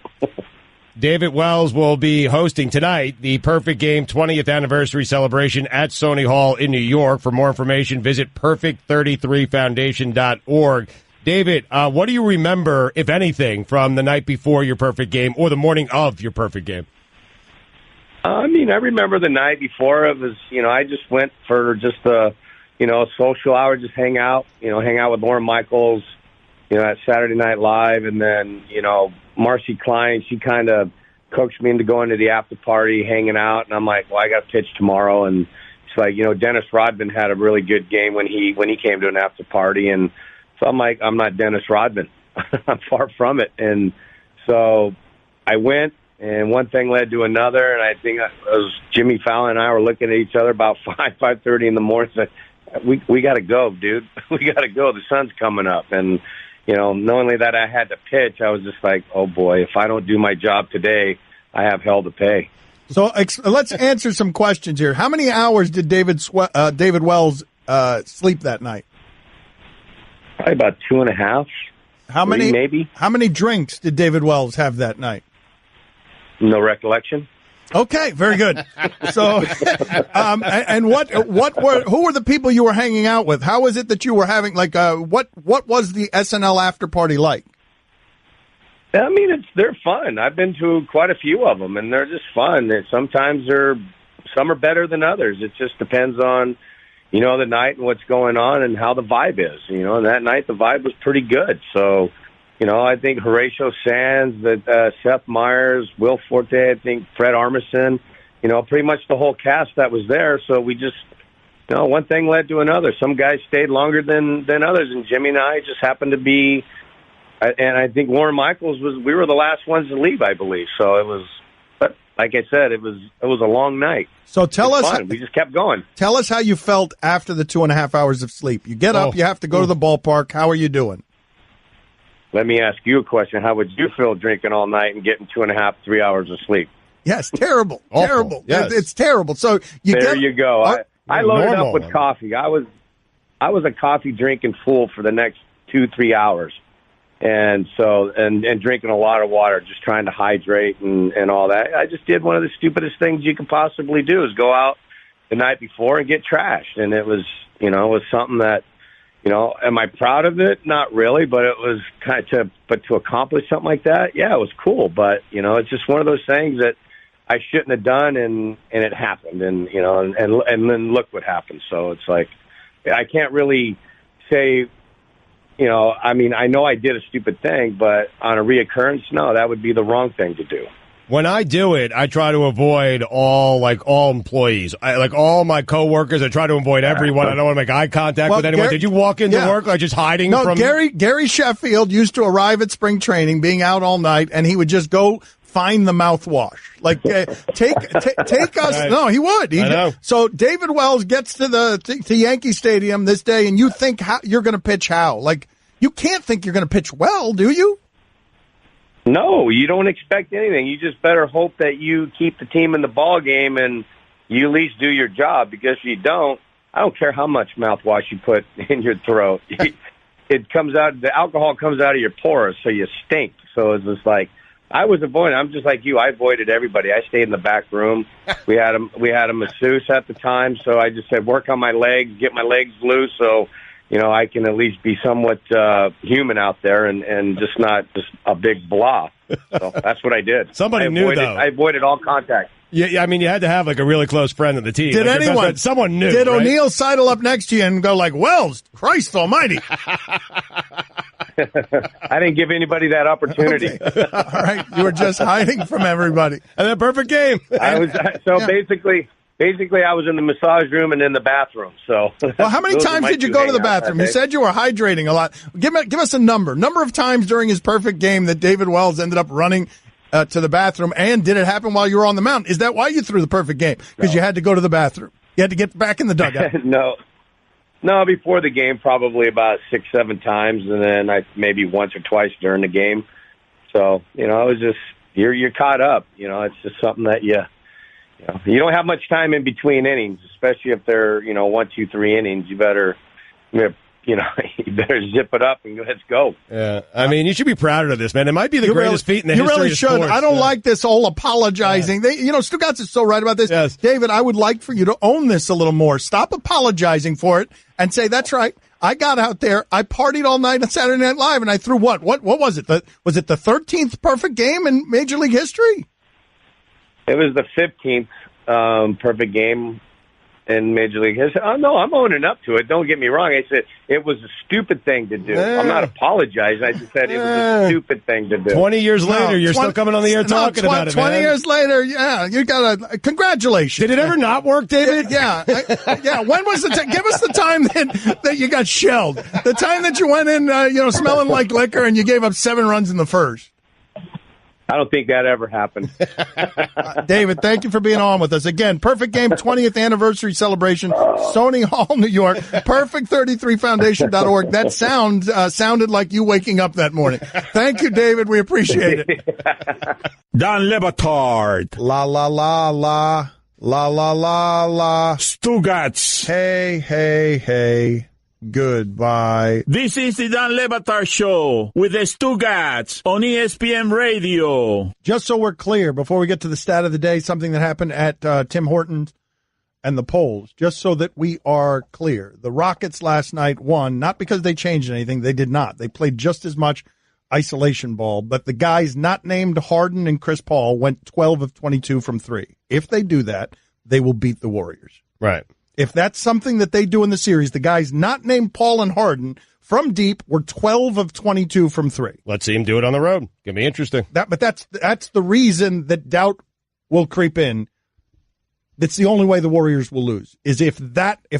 David Wells will be hosting tonight the Perfect Game 20th anniversary celebration at Sony Hall in New York. For more information, visit perfect33foundation.org. David, what do you remember, if anything, from the night before your perfect game or the morning of your perfect game? I remember the night before. It was, I just went for just a social hour, just hang out with Lauren Michaels, at Saturday Night Live. And then, Marcy Klein, she kind of coaxed me into going to the after party, hanging out. And I'm like, well, I got to pitch tomorrow. And it's like, Dennis Rodman had a really good game when he came to an after party. And so I'm like, I'm not Dennis Rodman. I'm far from it. And so I went, and one thing led to another. And I think it was Jimmy Fallon and I were looking at each other about 5:30 in the morning. Said, we got to go, dude. We got to go. The sun's coming up. And, knowing that I had to pitch, I was just like, oh, boy, if I don't do my job today, I have hell to pay. So let's answer some questions here. How many hours did David Wells sleep that night? Probably about 2.5. How many? Maybe. How many drinks did David Wells have that night? No recollection. Okay, very good. So, and who were the people you were hanging out with? How was it that you were having, what was the SNL after party like? They're fun. I've been to quite a few of them, and they're just fun. Sometimes some are better than others. It just depends on, the night and what's going on and how the vibe is. And that night the vibe was pretty good. So, I think Horatio Sands, Seth Meyers, Will Forte, I think Fred Armisen, pretty much the whole cast that was there. So we just, one thing led to another. Some guys stayed longer than others, and Jimmy and I just happened to be, and I think Lauren Michaels we were the last ones to leave, I believe. So it was, but like I said, it was a long night. So tell us, we just kept going. Tell us how you felt after the 2.5 hours of sleep. You get up, you have to go to the ballpark. How are you doing? Let me ask you a question. How would you feel drinking all night and getting 2.5, 3 hours of sleep? Yes, terrible. Terrible. Yes. It's terrible. So you go. I loaded up with coffee. I was a coffee drinking fool for the next 2-3 hours. And so, and drinking a lot of water, just trying to hydrate and all that. I just did one of the stupidest things you could possibly do, is go out the night before and get trashed. And it was, it was something that, am I proud of it? Not really, but it was to accomplish something like that, yeah, it was cool. But, it's just one of those things that I shouldn't have done, and it happened, and then look what happened. So it's like, I can't really say, I know I did a stupid thing, but on a reoccurrence, no, that would be the wrong thing to do. When I do it, I try to avoid all employees. All my coworkers, I try to avoid everyone. I don't want to make eye contact with anyone. Did you walk into work just hiding from... No, Gary Sheffield used to arrive at spring training, being out all night, and he would just go find the mouthwash. Take us... Right. No, he would. I know. So David Wells gets to Yankee Stadium this day, and you think you're going to pitch how? You can't think you're going to pitch well, do you? No, you don't expect anything. You just better hope that you keep the team in the ball game and you at least do your job, because if you don't, I don't care how much mouthwash you put in your throat. It comes out, the alcohol comes out of your pores, so you stink. So it's just like, I was avoiding. I'm just like you. I avoided everybody. I stayed in the back room. We had a masseuse at the time, so I just said, work on my legs, get my legs loose, so I can at least be somewhat human out there and just not just a big blah. So that's what I did. Somebody knew, though. I avoided all contact. Yeah, you had to have a really close friend of the team. Did anyone? Someone knew. Did right? O'Neill sidle up next to you and go Wells, Christ almighty? I didn't give anybody that opportunity. Okay. All right, you were just hiding from everybody. And then perfect game. Basically, I was in the massage room and in the bathroom. So, well, how many times did you go to the bathroom? You said you were hydrating a lot. Give us a number of times during his perfect game that David Wells ended up running to the bathroom, and did it happen while you were on the mound? Is that why you threw the perfect game? Because you had to go to the bathroom. You had to get back in the dugout. No, before the game, probably about 6-7 times, and then maybe once or twice during the game. So, it was just, you're caught up. It's just something that you don't have much time in between innings, especially if they're, 1, 2, 3 innings. You better zip it up and let's go. Yeah, I mean, you should be proud of this, man. It might be the greatest feat in the history of sports. You really should. I don't like this whole apologizing. Yeah. Stugotz is so right about this. Yes. David, I would like for you to own this a little more. Stop apologizing for it and say, that's right. I got out there. I partied all night on Saturday Night Live, and I threw what? What was it? Was it the 13th perfect game in Major League history? It was the 15th perfect game in Major League history. Oh, no, I'm owning up to it. Don't get me wrong. I said it was a stupid thing to do. I'm not apologizing. I just said it was a stupid thing to do. 20 years later, you're still coming on the air talking about it, 20 years later, yeah, you got to congratulations. Did it ever not work, David? Yeah. When was the give us the time that you got shelled? The time that you went in, smelling like liquor and you gave up 7 runs in the first. I don't think that ever happened. David, thank you for being on with us. Again, Perfect Game 20th anniversary celebration, Sony Hall, New York, perfect33foundation.org. That sounded like you waking up that morning. Thank you, David. We appreciate it. Dan Le Batard. La, la, la, la. La, la, la, la. Stugotz. Hey. Goodbye. This is the Dan Le Batard Show with the Stugotz on ESPN Radio. Just so we're clear, before we get to the stat of the day, something that happened at Tim Hortons and the polls, just so that we are clear. The Rockets last night won, not because they changed anything. They did not. They played just as much isolation ball, but the guys not named Harden and Chris Paul went 12 of 22 from 3. If they do that, they will beat the Warriors. Right. If that's something that they do in the series, the guys not named Paul and Harden from deep were 12 of 22 from 3. Let's see him do it on the road. Gonna be interesting. But that's the reason that doubt will creep in. That's the only way the Warriors will lose is if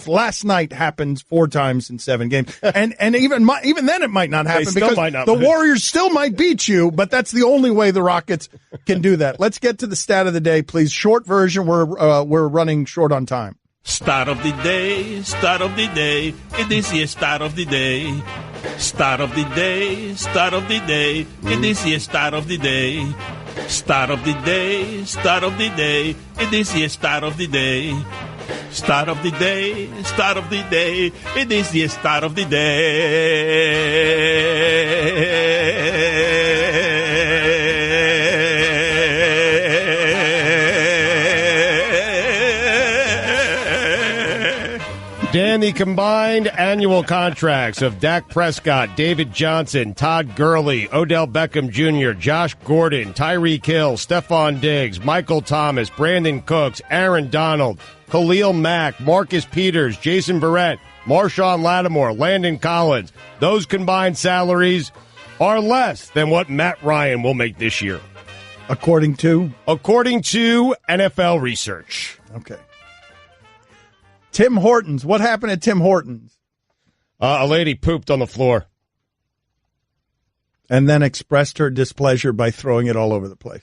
last night happens 4 times in 7 games, and even then it might not happen because the Warriors still might beat you. But that's the only way the Rockets can do that. Let's get to the stat of the day, please. Short version. We're running short on time. Start of the day, it is the start of the day. Start of the day, it is the start of the day. Start of the day, it is the start of the day. Start of the day, it is the start of the day. Dan, the combined annual contracts of Dak Prescott, David Johnson, Todd Gurley, Odell Beckham Jr., Josh Gordon, Tyreek Hill, Stephon Diggs, Michael Thomas, Brandon Cooks, Aaron Donald, Khalil Mack, Marcus Peters, Jason Verrett, Marshawn Lattimore, Landon Collins. Those combined salaries are less than what Matt Ryan will make this year. According to NFL research. Okay. Tim Hortons. What happened at Tim Hortons? A lady pooped on the floor. And then expressed her displeasure by throwing it all over the place.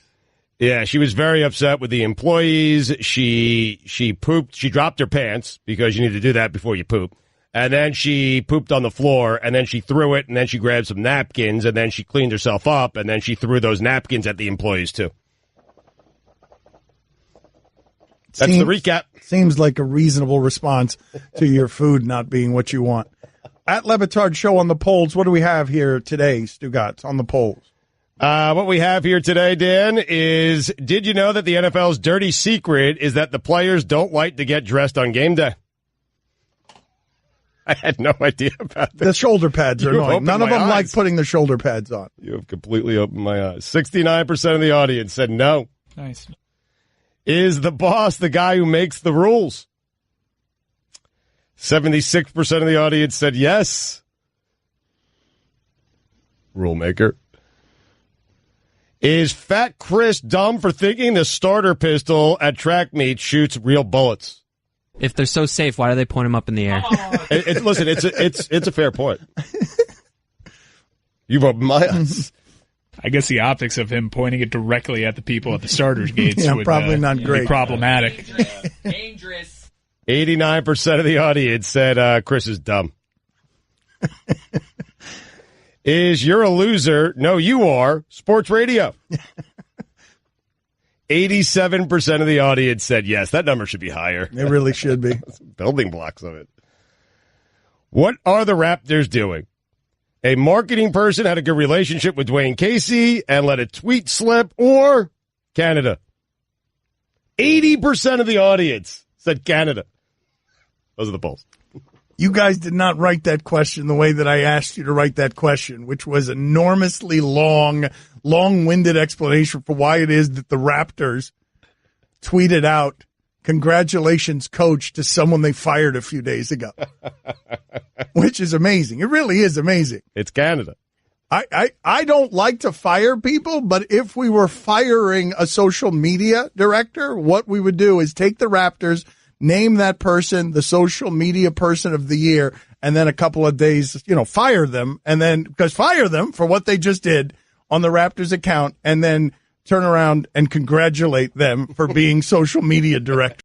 Yeah, she was very upset with the employees. She pooped. She dropped her pants because you need to do that before you poop. And then she pooped on the floor, and then she threw it, and then she grabbed some napkins, and then she cleaned herself up, and then she threw those napkins at the employees, too. That's the recap. Seems like a reasonable response to your food not being what you want. At Le Batard Show on the polls, what do we have here today, Stugotz, on the polls? What we have here today, Dan, is did you know that the NFL's dirty secret is that the players don't like to get dressed on game day? I had no idea about that. The shoulder pads are annoying. None of them like putting the shoulder pads on. You have completely opened my eyes. 69% of the audience said no. Nice. Is the boss the guy who makes the rules? 76% of the audience said yes. Rule maker. Is Fat Chris dumb for thinking the starter pistol at track meet shoots real bullets? If they're so safe, why do they point them up in the air? Listen, it's a fair point. You've opened my eyes. I guess the optics of him pointing it directly at the people at the starters gates would probably not be great. Problematic. Dangerous. 89% of the audience said Chris is dumb. Is you're a loser? No, you are. Sports radio. 87% of the audience said yes. That number should be higher. It really should be. Building blocks of it. What are the Raptors doing? A marketing person had a good relationship with Dwayne Casey and let a tweet slip, or Canada? 80% of the audience said Canada. Those are the polls. You guys did not write that question the way that I asked you to write that question, which was enormously long-winded explanation for why it is that the Raptors tweeted out, "Congratulations, coach," to someone they fired a few days ago, which is amazing. It really is amazing. It's Canada. I don't like to fire people, but if we were firing a social media director, what we would do is take the Raptors, name that person the social media person of the year, and then a couple of days, fire them, and then fire them for what they just did on the Raptors account, and then turn around and congratulate them for being social media director.